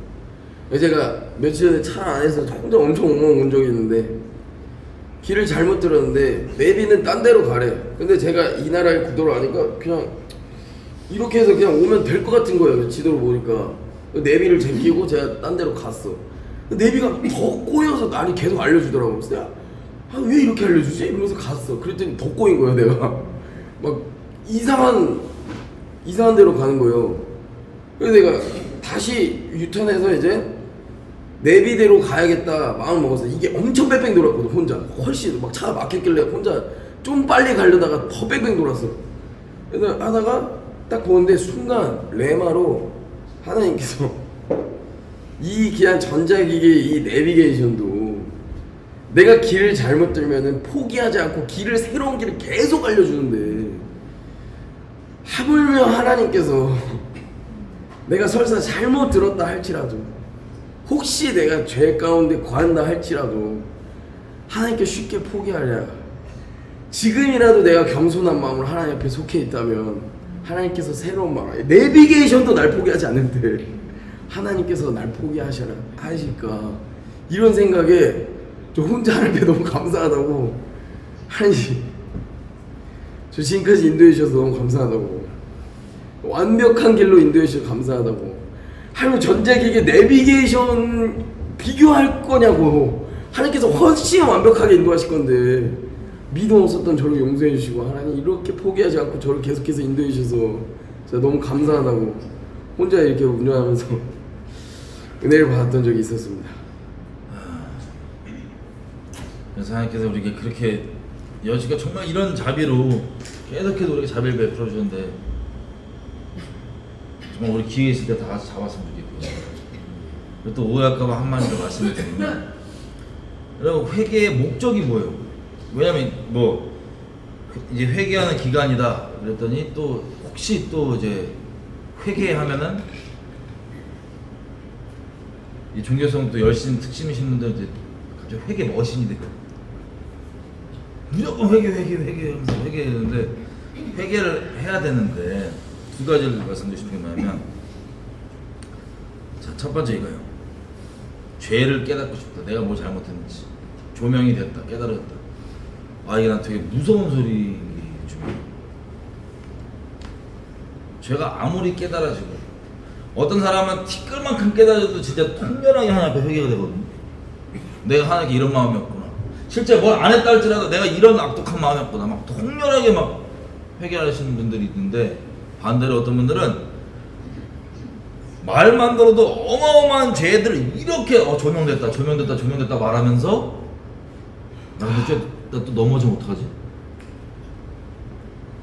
제가 며칠 전에 차 안에서 혼자 엄청 엉엉 운 적이 있는데 길을 잘못 들었는데 내비는 딴 데로 가래. 근데 제가 이 나라의 구도를 아니까 그냥 이렇게 해서 그냥 오면 될 것 같은 거예요. 지도를 보니까 내비를 제끼고 제가 딴 데로 갔어. 내비가 더 꼬여서 아니 계속 알려주더라고. 그래서 내가 왜 이렇게 알려주지? 이러면서 갔어. 그랬더니 더 꼬인 거야 내가. 막 이상한 데로 가는 거예요. 그래서 내가 다시 유턴해서 이제 내비대로 가야겠다 마음 먹었어. 이게 엄청 뺑뺑 돌았거든 혼자. 훨씬 막 차가 막혔길래 혼자 좀 빨리 가려다가 더 뺑뺑 돌았어. 그래서 하다가 딱 보는데 순간 레마로 하나님께서 이 그냥 전자기기 이 내비게이션도 내가 길을 잘못 들면은 포기하지 않고 길을 새로운 길을 계속 알려주는데 하물며 하나님께서 내가 설사 잘못 들었다 할지라도 혹시 내가 죄 가운데 거한다 할지라도 하나님께 쉽게 포기하랴. 지금이라도 내가 겸손한 마음으로 하나님 앞에 속해 있다면 하나님께서 새로운 마음 내비게이션도 날 포기하지 않는데 하나님께서 날 포기하셔라 하실까 이런 생각에 저 혼자 하나님께 너무 감사하다고. 하나님 저 지금까지 인도해 주셔서 너무 감사하다고. 완벽한 길로 인도해 주셔서 감사하다고. 하나님 전자기기 내비게이션 비교할 거냐고. 하나님께서 훨씬 완벽하게 인도하실 건데 믿음 없었던 저를 용서해 주시고 하나님 이렇게 포기하지 않고 저를 계속해서 인도해 주셔서 제가 너무 감사하다고 혼자 이렇게 운전하면서 은혜를 받았던 적이 있었습니다. 그래서 하나님께서 우리에게 그렇게 여지가 정말 이런 자비로 계속해서 우리에게 자비를 베풀어 주셨는데 정말 우리 기회 있을 때 다 같이 잡았으면 좋겠고요. 그리고 또 오해할까봐 한마디 더 말씀을 드리면 여러분 회개의 목적이 뭐예요? 왜냐면 뭐 이제 회개하는 기간이다 그랬더니 또 혹시 또 이제 회개하면은 이 종교성 또 열심 특심이신 분들한테 갑자기 회개 머신이 되고 무조건 하면서 회개하는데 회개를 해야 되는데 두 가지를 말씀드리고 싶은 게 뭐냐면 자, 첫 번째 이거예요. 죄를 깨닫고 싶다. 내가 뭘 잘못했는지 조명이 됐다. 깨달았다. 아 이게 난 되게 무서운 소리 중에 죄가 아무리 깨달아지고 어떤 사람은 티끌만큼 깨달아져도 진짜 통렬하게 하나님 앞에 회개가 되거든요. 내가 하나님께 이런 마음이었구나. 실제 뭘 안 했다 할지라도 내가 이런 악독한 마음이었구나. 막 통렬하게 막 회개하시는 분들이 있는데 반대로 어떤 분들은 말만 들어도 어마어마한 죄들을 이렇게 조명됐다 말하면서 나 또 넘어지면 어떡하지?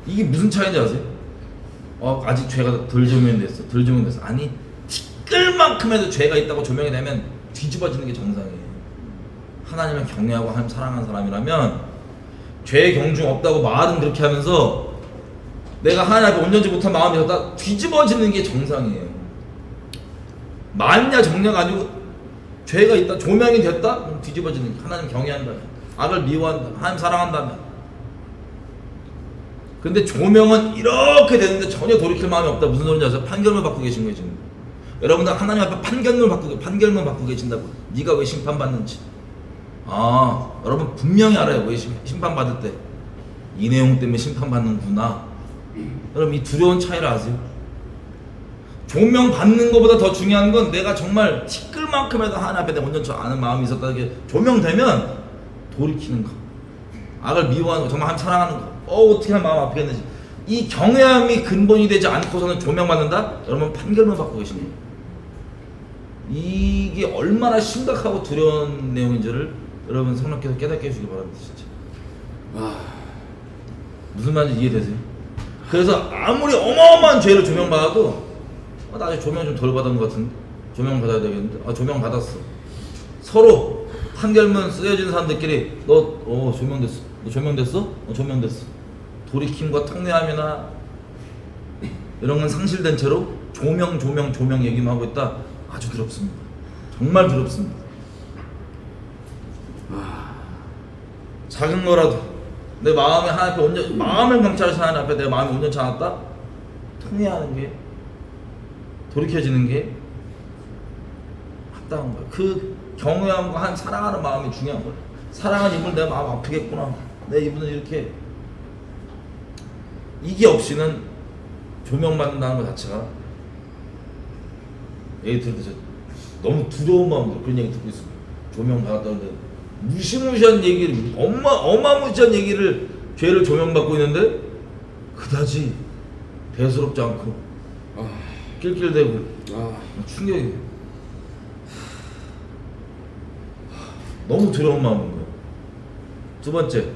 이게 무슨 차이인지 아세요? 아직 죄가 덜 조명됐어. 아니 티끌만큼에도 죄가 있다고 조명이 되면 뒤집어지는 게 정상이에요. 하나님을 경외하고 하나님 사랑하는 사람이라면 죄의 경중 없다고 말은 그렇게 하면서 내가 하나님 앞에 온전치 못한 마음이 다 뒤집어지는 게 정상이에요. 만약 정례가 아니고 죄가 있다, 조명이 됐다, 그럼 뒤집어지는 게 하나님 경외한다면, 악을 미워한다면, 하나님 사랑한다면. 근데 조명은 이렇게 되는데 전혀 돌이킬 마음이 없다. 무슨 소리인지 아세요? 판결문 받고 계신 거예요 지금. 여러분들 하나님 앞에 판결문 받고 계신다고. 네가 왜 심판받는지. 여러분 분명히 알아요. 왜 심판받을 때 이 내용 때문에 심판받는구나. 여러분 이 두려운 차이를 아세요? 조명 받는 것보다 더 중요한 건 내가 정말 티끌만큼에도 하나님 앞에 내 온전치 않은 마음이 있었다는 게 조명되면 돌이키는 거, 악을 미워하는 거, 정말 하나님 사랑하는 거, 어떻게 하면 마음 아프겠는지. 이 경외함이 근본이 되지 않고서는 조명받는다? 여러분 판결문 받고 계신 거예요. 이게 얼마나 심각하고 두려운 내용인지를 여러분 성령께서 깨닫게 해주시기 바랍니다. 진짜 무슨 말인지 이해되세요? 그래서 아무리 어마어마한 죄를 조명받아도 나 아직 조명 좀 덜 받은 것 같은데 조명 받아야 되겠는데 조명 받았어. 서로 판결문 쓰여진 사람들끼리 너 조명됐어. 너 조명됐어? 조명됐어. 돌이킴과 통례함이나 이런 건 상실된 채로 조명 얘기만 하고 있다. 아주 두렵습니다. 정말 두렵습니다. 작은 거라도 내 마음이 하나님 앞에 마음을 경찰해서 하나님 앞에 내 마음이 온전치 않았다? 통회하는 게, 돌이켜지는 게 답답한 거야. 그 경외함과 한 사랑하는 마음이 중요한 거야. 사랑하는 이분을 내가 마음 아프겠구나. 내 이분은 이렇게 이게 없이는 조명받는다는 것 자체가 얘기 들을 때 너무 두려운 마음으로 그런 얘기 듣고 있습니다. 조명받았다는데 무시무시한 얘기를 어마무시한 얘기를 죄를 조명받고 있는데 그다지 대수롭지 않고 낄낄대고 충격이 너무 두려운 마음인 거예요. 두 번째,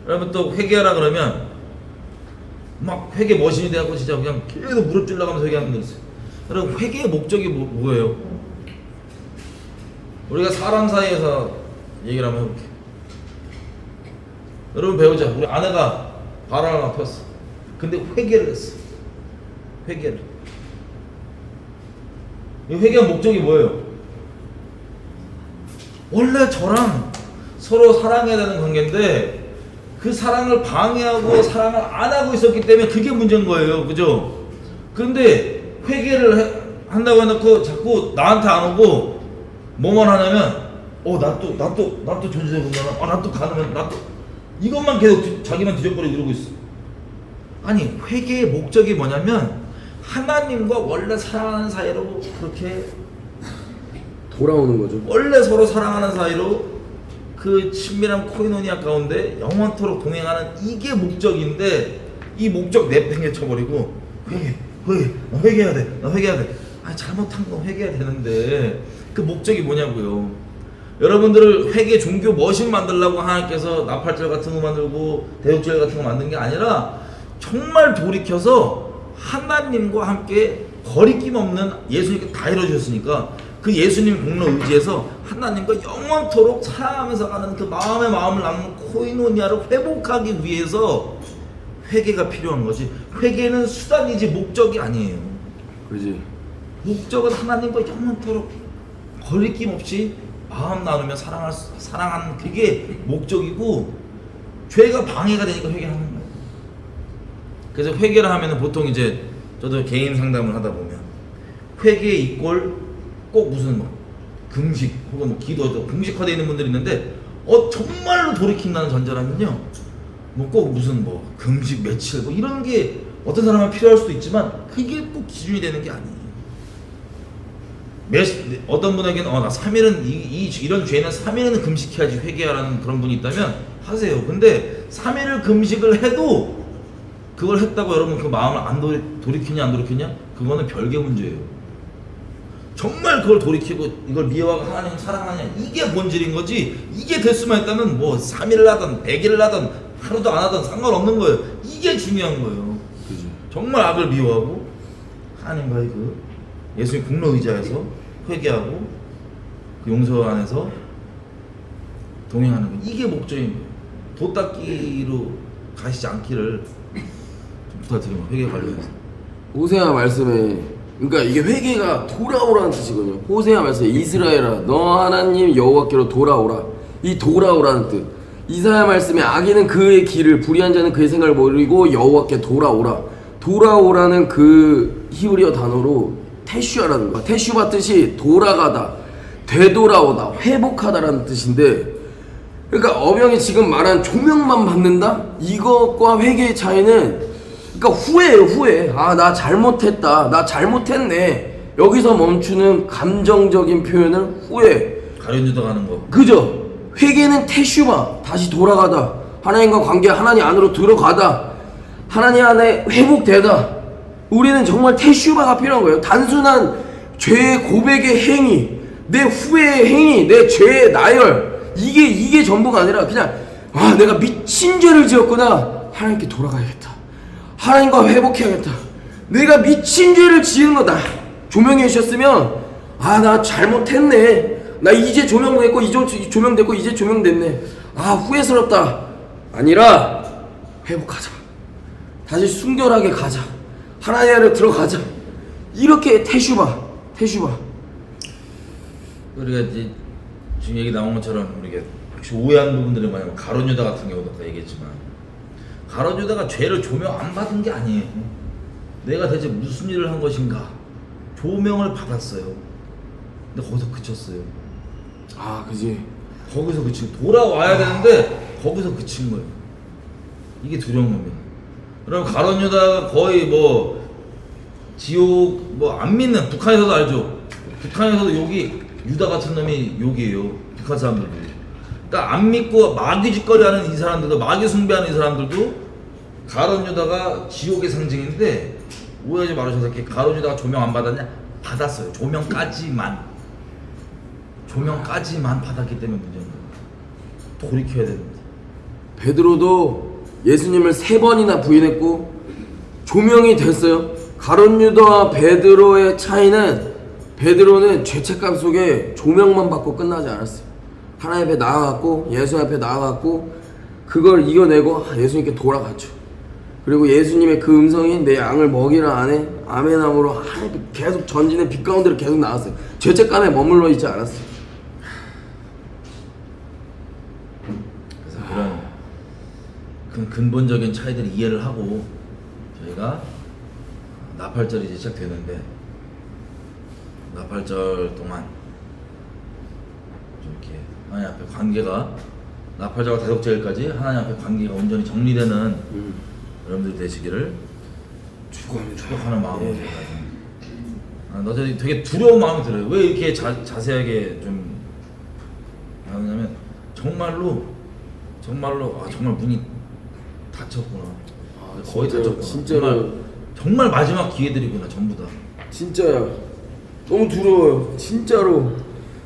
그러면 또 회개하라 그러면 막 회개 머신이 돼갖고 진짜 그냥 계속 무릎 찔러가면서 회개하는 분들 있어요. 여러분 회개의 목적이 뭐예요? 우리가 사람 사이에서 얘기를 한번 해볼게요. 여러분 배우자. 우리 아내가 바람을 막 폈어. 근데 회개를 했어. 회개를. 이 회개의 목적이 뭐예요? 원래 저랑 서로 사랑해야 되는 관계인데 그 사랑을 방해하고 사랑을 안 하고 있었기 때문에 그게 문제인 거예요. 그죠? 근데 회개를 한다고 해놓고 자꾸 나한테 안 오고 뭐만 하냐면 나 또 존재되고 나 또 가능한 나 또 이것만 계속 자기만 뒤적거리고 이러고 있어. 아니 회개의 목적이 뭐냐면 하나님과 원래 사랑하는 사이로 그렇게 돌아오는 거죠. 원래 서로 사랑하는 사이로 그 친밀한 코이노니아 가운데 영원토록 동행하는 이게 목적인데 이 목적 내팽개쳐버리고 회개해야 돼. 나 회개해야 돼. 아니 잘못한 건 회개해야 되는데 그 목적이 뭐냐고요. 여러분들을 회개 종교 머신 만들려고 하나님께서 나팔절 같은 거 만들고 대육절 같은 거 만든 게 아니라 정말 돌이켜서 하나님과 함께 거리낌 없는 예수님께 다 이루어주셨으니까 그 예수님 공로 의지해서 하나님과 영원토록 사랑하면서 가는 그 마음을 나누는 코이노니아를 회복하기 위해서 회개가 필요한 거지. 회개는 수단이지 목적이 아니에요. 그지. 목적은 하나님과 영원토록 거리낌 없이 마음 나누며 사랑하는 그게 목적이고 죄가 방해가 되니까 회개하는 거예요. 그래서 회개를 하면은 보통 이제 저도 개인 상담을 하다 보면 회개 이꼴 꼭 무슨 뭐 금식 혹은 뭐 기도 금식화되어 있는 분들이 있는데 정말로 돌이킨다는 전제라면요 뭐 꼭 무슨 뭐 금식 며칠 뭐 이런 게 어떤 사람은 필요할 수도 있지만 그게 꼭 기준이 되는 게 아니에요. 어떤 분에게는 나 3일은 이런 죄는 3일은 금식해야지 회개하라는 그런 분이 있다면 하세요. 근데 3일을 금식을 해도 그걸 했다고 여러분 그 마음을 안 돌이키냐 안 돌이키냐 그거는 별개 문제예요. 정말 그걸 돌이키고 이걸 미워하고 하나님 사랑하냐 이게 본질인 거지. 이게 될 수만 있다면 뭐 3일을 하든 100일을 하든 하루도 안 하든 상관없는 거예요. 이게 중요한 거예요. 그지. 정말 악을 미워하고 하나님과의 그 예수님 공로 의지하여서 회개하고 그 용서 안에서 동행하는 거 이게 목적인 거예요. 도닦기로 가시지 않기를 좀 부탁드립니다. 회개 관련해서. 호세아 말씀에 그러니까 이게 회개가 돌아오라는 뜻이거든요. 호세아 말씀에 이스라엘아 너 하나님 여호와께로 돌아오라. 이 돌아오라는 뜻. 이사야 말씀에 악인은 그의 길을 불의한 자는 그의 생각을 버리고 여호와께 돌아오라. 돌아오라는 그 히브리어 단어로 테슈아라는 거야. 테슈바 뜻이 돌아가다, 되돌아오다, 회복하다라는 뜻인데 그러니까 어명이 지금 말한 조명만 받는다? 이것과 회개의 차이는 그러니까 후회예요. 후회. 나 잘못했다. 나 잘못했네. 여기서 멈추는 감정적인 표현을 후회. 가련유다 가는 거. 그죠? 회개는 테슈바. 다시 돌아가다. 하나님과 관계 하나님 안으로 들어가다. 하나님 안에 회복되다. 우리는 정말 테슈바가 필요한 거예요. 단순한 죄의 고백의 행위, 내 후회의 행위, 내 죄의 나열 이게 전부가 아니라 그냥 내가 미친 죄를 지었구나. 하나님께 돌아가야겠다. 하나님과 회복해야겠다. 내가 미친 죄를 지은 거다. 조명해 주셨으면 나 잘못했네. 나 이제 조명됐고 이제 조명됐고 이제 조명됐네. 후회스럽다. 아니라 회복하자. 다시 순결하게 가자. 하나님 안에 들어가자. 이렇게 테슈바. 우리가 이제 지금 얘기 나온 것처럼 우리가 혹시 오해하는 부분들이 뭐냐면 가론유다 같은 경우도 아까 얘기했지만 가론유다가 죄를 조명 안 받은 게 아니에요. 내가 대체 무슨 일을 한 것인가 조명을 받았어요. 근데 거기서 그쳤어요. 아, 그지. 거기서 그치고 돌아와야 되는데 거기서 그친 거예요. 이게 두려운 겁니다. 그럼 가론 유다가 거의 뭐 지옥 뭐 안 믿는, 북한에서도 알죠. 북한에서도 욕이 유다 같은 놈이 욕이에요. 북한 사람들도. 그러니까 안 믿고 마귀 짓거리 하는 이 사람들도, 마귀 숭배하는 이 사람들도 가론 유다가 지옥의 상징인데, 오해하지 말으셔서 이렇게 가론 유다가 조명 안 받았냐? 받았어요. 조명까지만 받았기 때문에 문제인 거예요. 돌이켜야 됩니다. 베드로도 예수님을 3번이나 부인했고 조명이 됐어요. 가룟 유다와 베드로의 차이는, 베드로는 죄책감 속에 조명만 받고 끝나지 않았어요. 하나님 앞에 나아갔고, 예수 앞에 나아갔고, 그걸 이겨내고 예수님께 돌아갔죠. 그리고 예수님의 그 음성이 내 양을 먹이라 안에 아멘함으로 하나님 계속 전진의 빛 가운데로 계속 나왔어요. 죄책감에 머물러 있지 않았어요. 그래서 그런 근본적인 차이들을 이해를 하고 저희가 나팔절이 이제 시작되는데, 나팔절 동안 좀 이렇게 하나님 앞에 관계가, 나팔절과 대속절까지 하나님 앞에 관계가 온전히 정리되는 여러분들 되시기를 축복하는 마음으로 제가 나 되게 두려운 마음이 들어요. 왜 이렇게 자세하게 좀 하냐면, 정말로 정말 문이 닫혔구나. 거의 닫혔구나. 진짜로. 정말 마지막 기회들이구나, 전부 다. 진짜야. 너무 두려워요. 진짜로.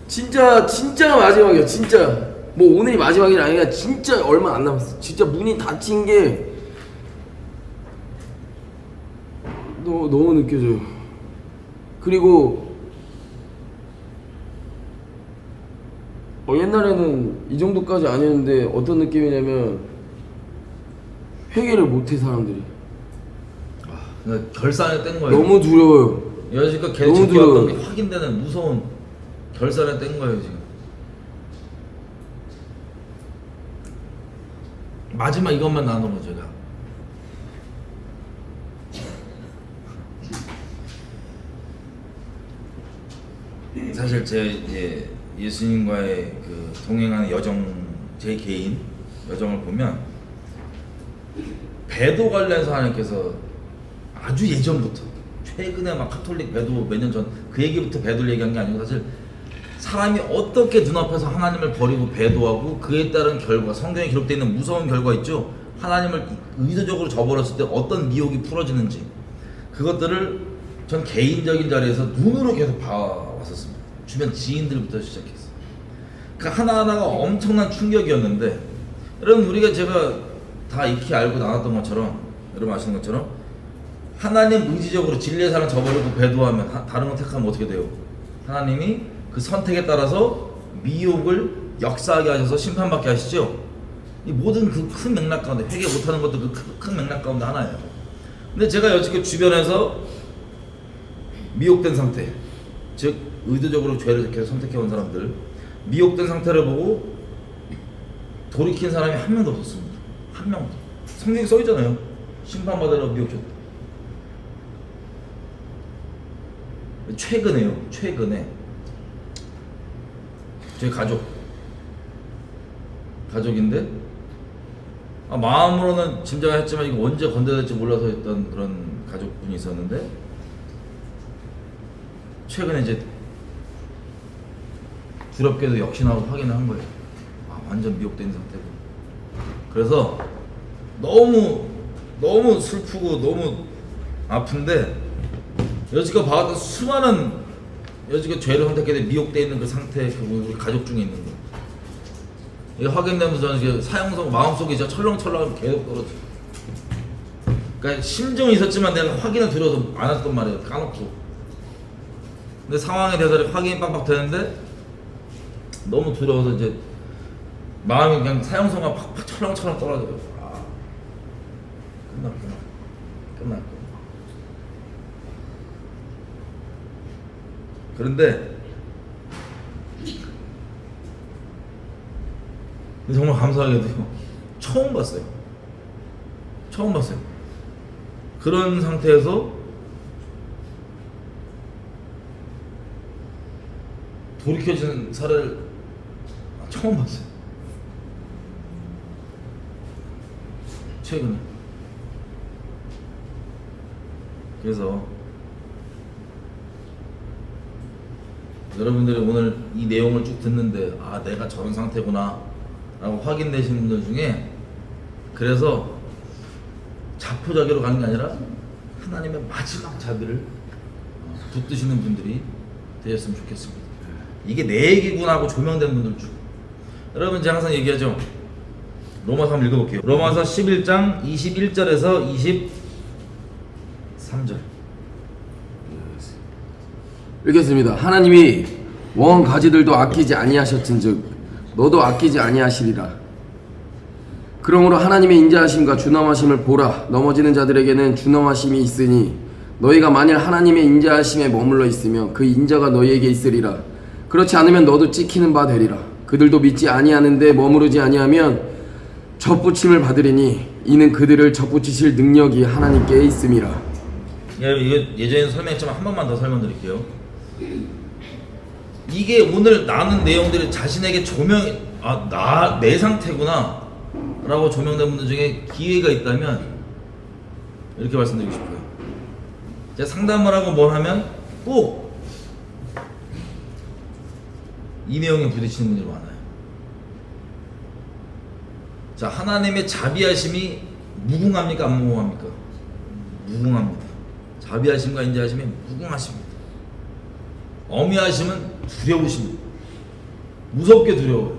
진짜가 마지막이야. 진짜. 뭐 오늘이 마지막이 아니라 진짜 얼마 안 남았어. 진짜 문이 닫힌 게 너무 느껴져요. 그리고 옛날에는 이 정도까지 아니었는데 어떤 느낌이냐면, 회개를 못해 사람들이. 그러니까 결산에 뗀 거예요. 너무 두려워요. 여지껏 너무 계속 두려워요. 왔던 게 확인되는 무서운 결산에 뗀 거예요 지금. 마지막 이것만 나누고 제가 사실 제 이제 예수님과의 그 동행하는 여정, 제 개인 여정을 보면 배도 관련해서 하나님께서 아주 예전부터, 최근에 막 카톨릭 배도 몇 년 전 그 얘기부터 배도를 얘기한 게 아니고, 사실 사람이 어떻게 눈앞에서 하나님을 버리고 배도하고 그에 따른 결과, 성경에 기록되어 있는 무서운 결과 있죠. 하나님을 의도적으로 저버렸을 때 어떤 미혹이 풀어지는지, 그것들을 전 개인적인 자리에서 눈으로 계속 봐왔었습니다. 주변 지인들부터 시작해서. 그 하나하나가 엄청난 충격이었는데, 여러분 우리가 제가 다 익히 알고 나눴던 것처럼, 여러분 아시는 것처럼 하나님 의지적으로 진리의 사람 저버리고 배도하면, 다른 거 택하면 어떻게 돼요? 하나님이 그 선택에 따라서 미혹을 역사하게 하셔서 심판받게 하시죠. 이 모든 그 큰 맥락 가운데, 회개 못하는 것도 그 큰 맥락 가운데 하나예요. 근데 제가 여지껏 주변에서 미혹된 상태, 즉 의도적으로 죄를 계속 선택해온 사람들, 미혹된 상태를 보고 돌이킨 사람이 한 명도 없었습니다. 한 명도. 성경에 써있잖아요. 심판받으라고 미혹했다. 최근에 저희 가족인데, 마음으로는 짐작을 했지만 이거 언제 건드려야 될지 몰라서 했던 그런 가족분이 있었는데, 최근에 이제 두렵게도 역시나 확인을 한 거예요. 완전 미혹된 상태고. 그래서 너무 슬프고 너무 아픈데, 여지껏 봐왔던 수많은, 여지껏 죄를 선택해서 미혹되어 있는 그 상태, 우리 가족 중에 있는 거, 이게 확인되면서 저는 이게 사형성 마음속에 진짜 철렁철렁 계속 떨어져. 그러니까 심정이 있었지만 내가 확인을 드려서 안 했단 말이에요. 까놓고. 근데 상황에 대해서 확인이 빡빡 되는데 너무 두려워서 이제 마음이 그냥 사형성과 팍팍 철렁철렁 떨어져요. 끝났구나. 그런데 정말 감사하게도 처음 봤어요. 그런 상태에서 돌이켜진 사례를 처음 봤어요. 최근에. 그래서 여러분들이 오늘 이 내용을 쭉 듣는데 아 내가 저런 상태구나 라고 확인되신 분들 중에 그래서 자포자기로 가는 게 아니라 하나님의 마지막 자비를 붙드시는 분들이 되셨으면 좋겠습니다. 이게 내 얘기구나 하고 조명된 분들 중 여러분 제가 항상 얘기하죠. 로마서 한번 읽어볼게요. 로마서 11장 21절에서 23절 읽겠습니다. 하나님이 원 가지들도 아끼지 아니하셨은즉 너도 아끼지 아니하시리라. 그러므로 하나님의 인자하심과 준엄하심을 보라. 넘어지는 자들에게는 준엄하심이 있으니 너희가 만일 하나님의 인자하심에 머물러 있으면 그 인자가 너희에게 있으리라. 그렇지 않으면 너도 찍히는 바 되리라. 그들도 믿지 아니하는데 머무르지 아니하면 접붙임을 받으리니 이는 그들을 접붙이실 능력이 하나님께 있음이라. 이거 예전에 설명했지만 한 번만 더 설명드릴게요. 이게 오늘 나눈 내용들이 자신에게 내 상태구나 라고 조명된 분들 중에 기회가 있다면 이렇게 말씀드리고 싶어요. 제가 상담을 하고 뭘 하면 꼭 이 내용에 부딪히는 분들이 많아요. 자, 하나님의 자비하심이 무궁합니까? 안 무궁합니까? 무궁합니다. 자비하심과 인자하심이 무궁하십니다. 어미하심은 두려우십니다. 무섭게 두려워요.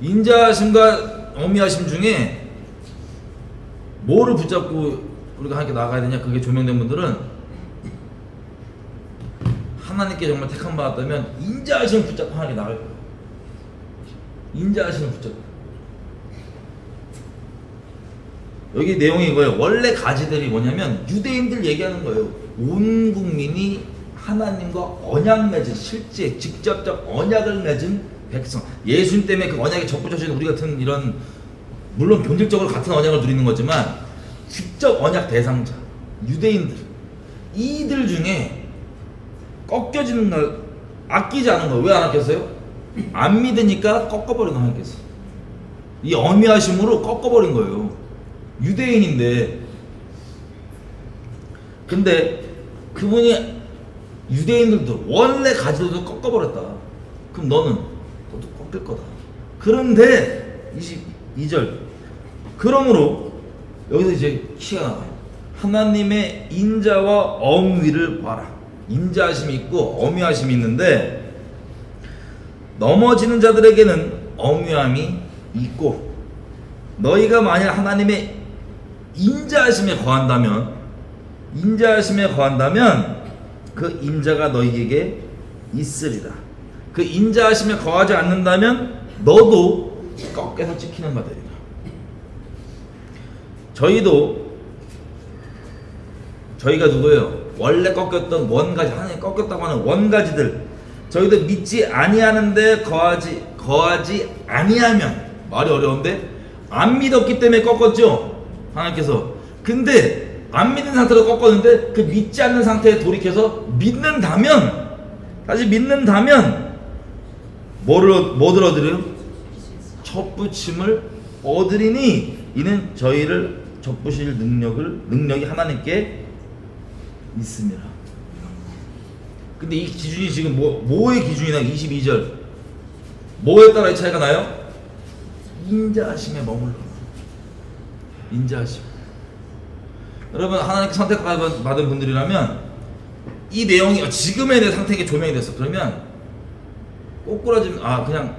인자하심과 어미하심 중에 뭐를 붙잡고 우리가 함께 나가야 되냐? 그게 조명된 분들은 하나님께 정말 택함 받았다면 인자하심을 붙잡고 하나님께 나갈 거예요. 인자하심을 붙잡고. 여기 내용이 이거예요. 원래 가지들이 뭐냐면 유대인들 얘기하는 거예요. 온 국민이 하나님과 언약 맺은 실제 직접적 언약을 맺은 백성. 예수님 때문에 그 언약에 접붙여진 우리 같은 이런 물론 본질적으로 같은 언약을 누리는 거지만 직접 언약 대상자 유대인들 이들 중에 꺾여지는 걸 아끼지 않은 거예요. 왜 안 아꼈어요? 안 믿으니까 꺾어버린 거 하나님께서. 이 어미하심으로 꺾어버린 거예요. 유대인인데 근데 그분이 유대인들도 원래 가지들도 꺾어버렸다. 그럼 너도 꺾일 거다. 그런데 22절 그러므로 여기서 이제 키가 나와요. 하나님의 인자와 엄위를 봐라. 인자하심이 있고 엄위하심이 있는데 넘어지는 자들에게는 엄위함이 있고 너희가 만약 하나님의 인자하심에 거한다면 그 인자가 너희에게 있으리라. 그 인자하심에 거하지 않는다면 너도 꺾여서 찍히는 바 되리라. 저희가 누구예요? 원래 꺾였던 원가지, 하나님 꺾였다고 하는 원가지들 저희도 믿지 아니하는데 거하지 아니하면 말이 어려운데 안 믿었기 때문에 꺾었죠 하나님께서. 근데 안 믿는 상태로 꺾었는데 그 믿지 않는 상태에 돌이켜서 다시 믿는다면 뭐를 얻으래요? 접붙임을 얻으리니 이는 저희를 접부실 능력이 하나님께 있습니다. 근데 이 기준이 지금 뭐의 기준이나 22절 뭐에 따라 이 차이가 나요? 인자하심에 머물러. 인자하심. 여러분 하나님께 선택받은 분들이라면 이 내용이 지금의 내 상태에 조명이 됐어. 그러면 꼬꾸라지면 그냥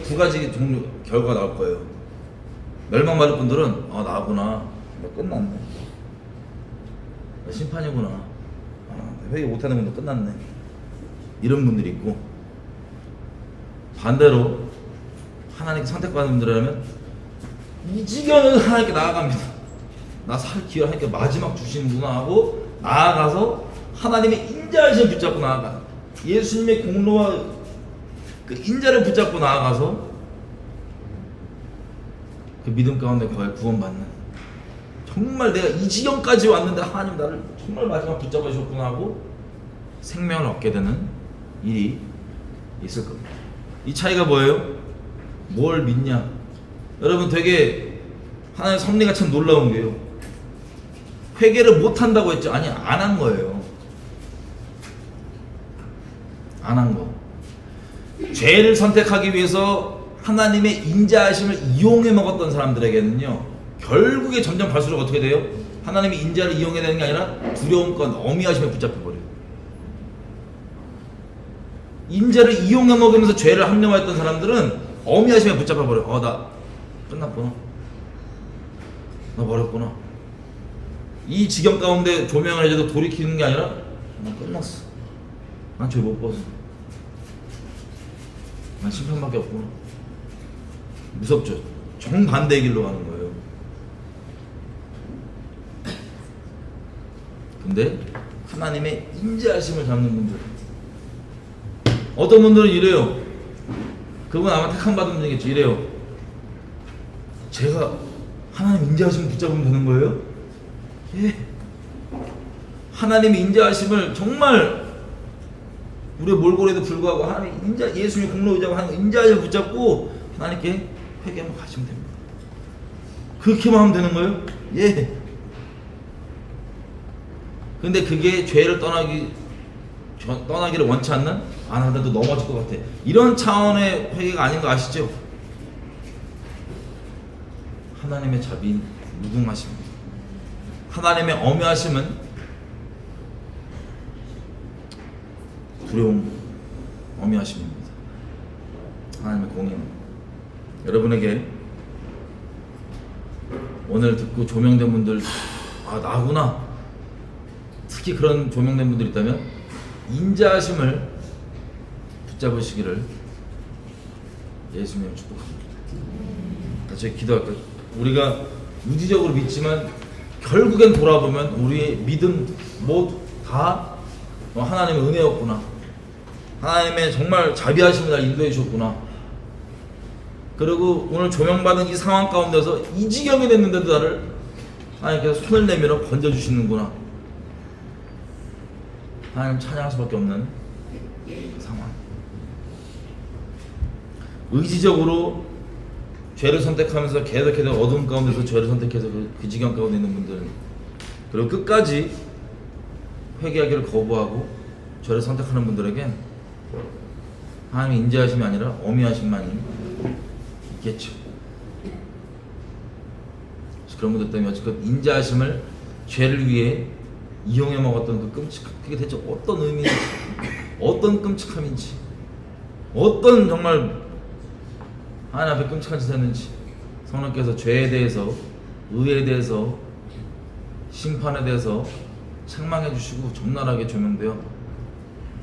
두 가지 종류 결과가 나올 거예요. 멸망받을 분들은 나구나 끝났네. 심판이구나. 회개 못하는 분도 끝났네. 이런 분들이 있고 반대로 하나님께 선택받은 분들이라면 이 지경에서 하나님께 나아갑니다. 나 살 기회를 하나님께 마지막 주시는구나 하고 나아가서 하나님의 인자하심을 붙잡고 나아가 예수님의 공로와 그 인자를 붙잡고 나아가서 그 믿음 가운데 거의 구원받는 정말 내가 이 지경까지 왔는데 하나님 나를 정말 마지막 붙잡아 주셨구나 하고 생명을 얻게 되는 일이 있을 겁니다. 이 차이가 뭐예요? 뭘 믿냐? 여러분 되게 하나의 섭리가 참 놀라운 게요. 회개를 못 한다고 했죠. 아니 안 한 거예요. 안 한 거. 죄를 선택하기 위해서 하나님의 인자하심을 이용해 먹었던 사람들에게는요, 결국에 점점 갈수록 어떻게 돼요? 하나님의 인자를 이용해야 되는 게 아니라 두려움과 어미하심에 붙잡혀 버려요. 인자를 이용해 먹으면서 죄를 합리화했던 사람들은 어미하심에 붙잡혀 버려요. 나 끝났구나. 나 버렸구나. 이 지경 가운데 조명을 해줘도 돌이키는 게 아니라 나 끝났어. 난 죄 못 벗어. 난 심판밖에 없구나. 무섭죠. 정반대의 길로 가는 거예요. 근데 하나님의 인자하심을 잡는 분들, 어떤 분들은 이래요. 그분 아마 택함 받은 분이겠죠. 이래요. 제가 하나님 인자하심을 붙잡으면 되는 거예요? 예. 하나님의 인자하심을 정말 우리의 몰골에도 불구하고 하나님 인자, 예수님의 공로 의지하고 하나님 인자하심을 붙잡고 하나님께 회개하면 가시면 됩니다. 그렇게만 하면 되는 거예요? 예. 근데 그게 죄를 떠나기를 원치 않는, 안 하더라도 넘어질 것 같아, 이런 차원의 회개가 아닌 거 아시죠? 하나님의 자비인 무궁하십니다. 하나님의 엄여하심은 두려움, 엄여하심입니다. 하나님의 공의는 여러분에게 오늘 듣고 조명된 분들, 나구나, 특히 그런 조명된 분들 있다면 인자하심을 붙잡으시기를 예수님 축복합니다. 같이 기도할까요? 우리가 무지적으로 믿지만 결국엔 돌아보면 우리의 믿음 모두 다 하나님의 은혜였구나, 하나님의 정말 자비하심을 날 인도해 주셨구나. 그리고 오늘 조명받은 이 상황 가운데서 이 지경이 됐는데도 나를 하나님께서 손을 내밀어 건져주시는구나. 하나님 찬양할 수밖에 없는 상황. 의지적으로 죄를 선택하면서 계속해서 어둠 가운데서 죄를 선택해서 그 지경 가운데 있는 분들, 그리고 끝까지 회개하기를 거부하고 죄를 선택하는 분들에게 하나님의 인자하심이 아니라 엄히하심만이 있겠죠. 그런 분들 때문에 여지껏 인자하심을 죄를 위해 이용해 먹었던 그 끔찍한, 그게 대체 어떤 의미인지, 어떤 끔찍함인지, 어떤 정말 하나님 앞에 끔찍한 짓을 했는지 성령께서 죄에 대해서, 의에 대해서, 심판에 대해서 책망해 주시고 적나라하게 조명되어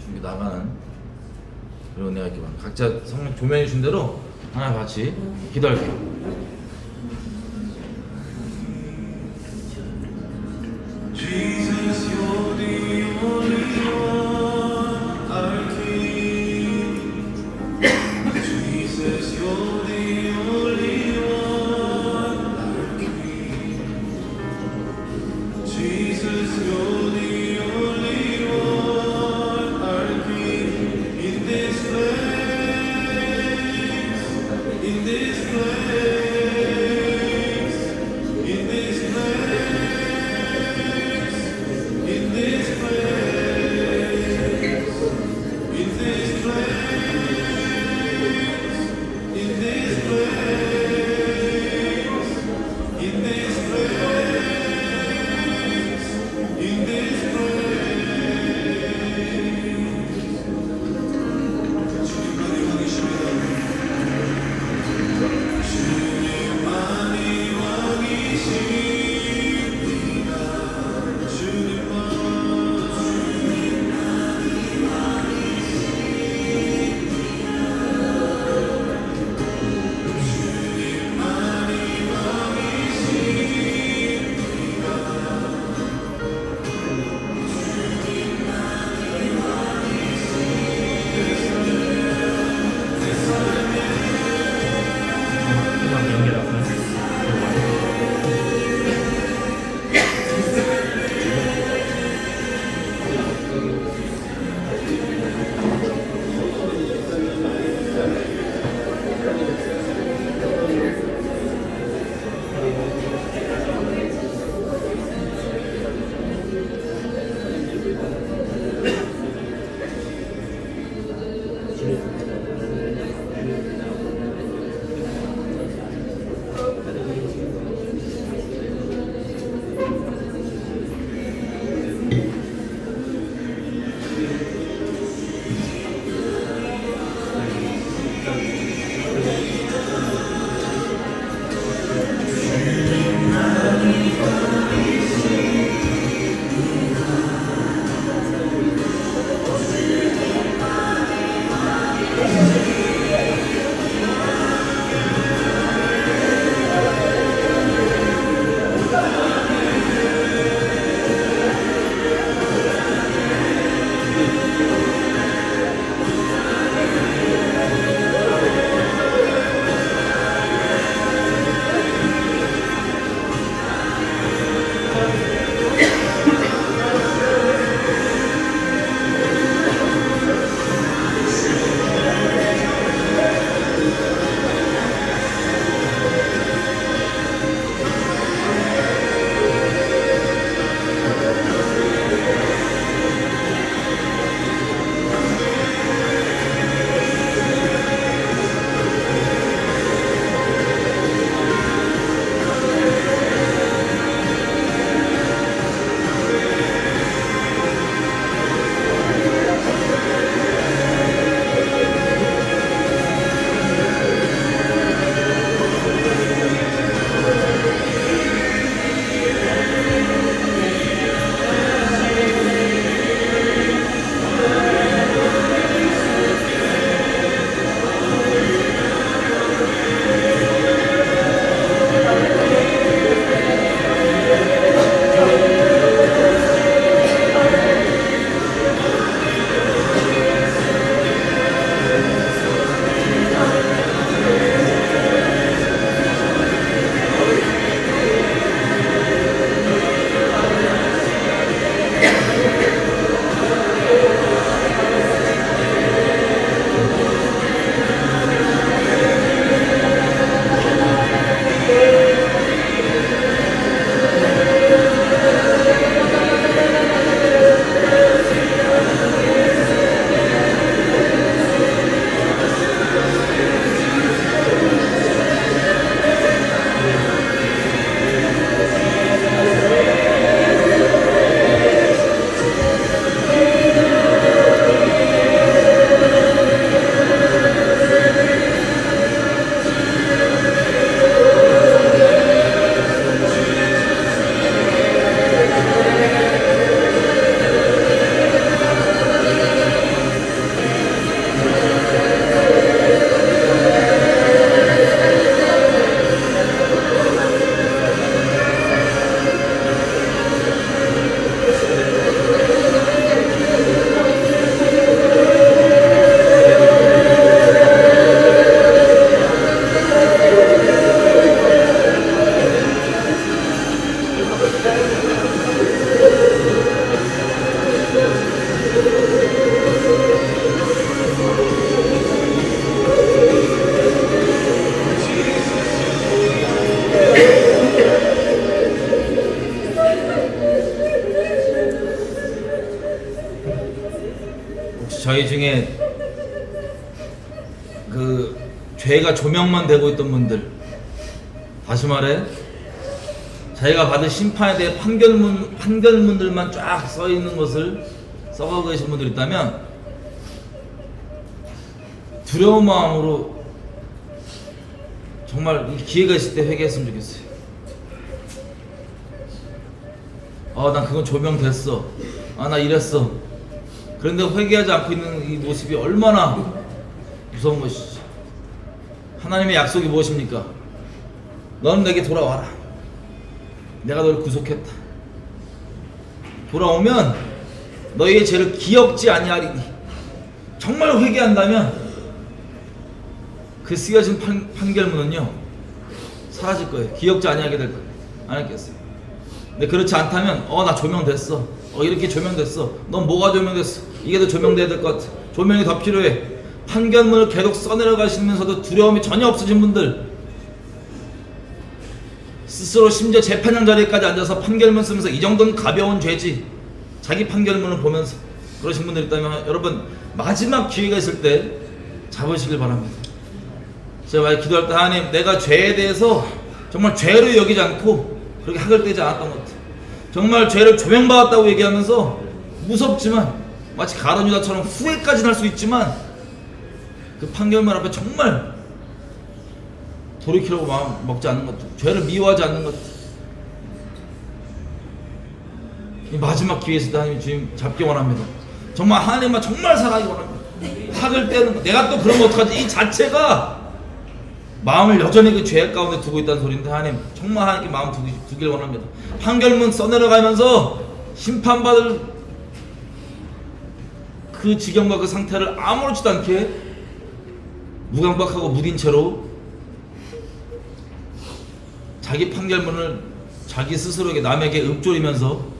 주기 나가는 그런 은혜가 있기 바랍니다. 각자 성령 조명해 주신 대로 하나 같이 기도할게요. Jesus, you're the only one, our King. Jesus, you're the only one, our King. Jesus, you're the only one, our King. In this place, in this place. 그 죄가 조명만 되고 있던 분들, 다시 말해 자기가 받을 심판에 대해 판결문들만 쫙 써 있는 것을 써가고 계신 분들 있다면 두려운 마음으로 정말 이 기회가 있을 때 회개했으면 좋겠어요. 난 그건 조명됐어. 나 이랬어. 그런데 회개하지 않고 있는 이 모습이 얼마나 무서운 것이지. 하나님의 약속이 무엇입니까? 너는 내게 돌아와라. 내가 너를 구속했다. 돌아오면 너희의 죄를 기억지 아니하리니. 정말 회개한다면 그 쓰여진 판결문은요 사라질 거예요. 기억지 아니하게 될 거예요. 아니겠어요? 근데 그렇지 않다면 나 조명됐어. 이렇게 조명됐어. 넌 뭐가 조명됐어? 이게 더 조명돼야 될 것 같아. 조명이 더 필요해. 판결문을 계속 써내려가시면서도 두려움이 전혀 없어진 분들, 스스로 심지어 재판장 자리에까지 앉아서 판결문 쓰면서 이 정도는 가벼운 죄지, 자기 판결문을 보면서 그러신 분들 있다면 여러분 마지막 기회가 있을 때 잡으시길 바랍니다. 제가 많이 기도할 때 하나님, 내가 죄에 대해서 정말 죄로 여기지 않고 그렇게 학을 떼지 않았던 것 같아요. 정말 죄를 조명받았다고 얘기하면서 무섭지만 마치 가룟 유다처럼 후회까지는 할 수 있지만 그 판결문 앞에 정말 돌이키려고 마음 먹지 않는 것들, 죄를 미워하지 않는 것들, 이 마지막 기회에 있을 때 하나님 주님 잡기 원합니다. 정말 하나님만 정말 사랑하기 원합니다. 학을 떼는 거, 내가 또 그러면 어떡하지? 이 자체가 마음을 여전히 그 죄 가운데 두고 있다는 소리인데 하나님 정말 하나님께 마음 두길 원합니다. 판결문 써내려가면서 심판받을 그 지경과 그 상태를 아무렇지도 않게 무감각하고 무딘 채로 자기 판결문을 자기 스스로에게 남에게 읊조리면서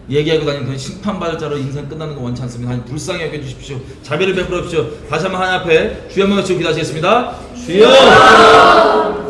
얘기하고 다니는 그런 심판받을 자로 인생 끝나는 거 원치 않습니다. 하나님 불쌍히 여겨주십시오. 자비를 베풀어 주십시오. 다시 한번 하나님 앞에 주여 한번 외치고 기도하시겠습니다. 주여!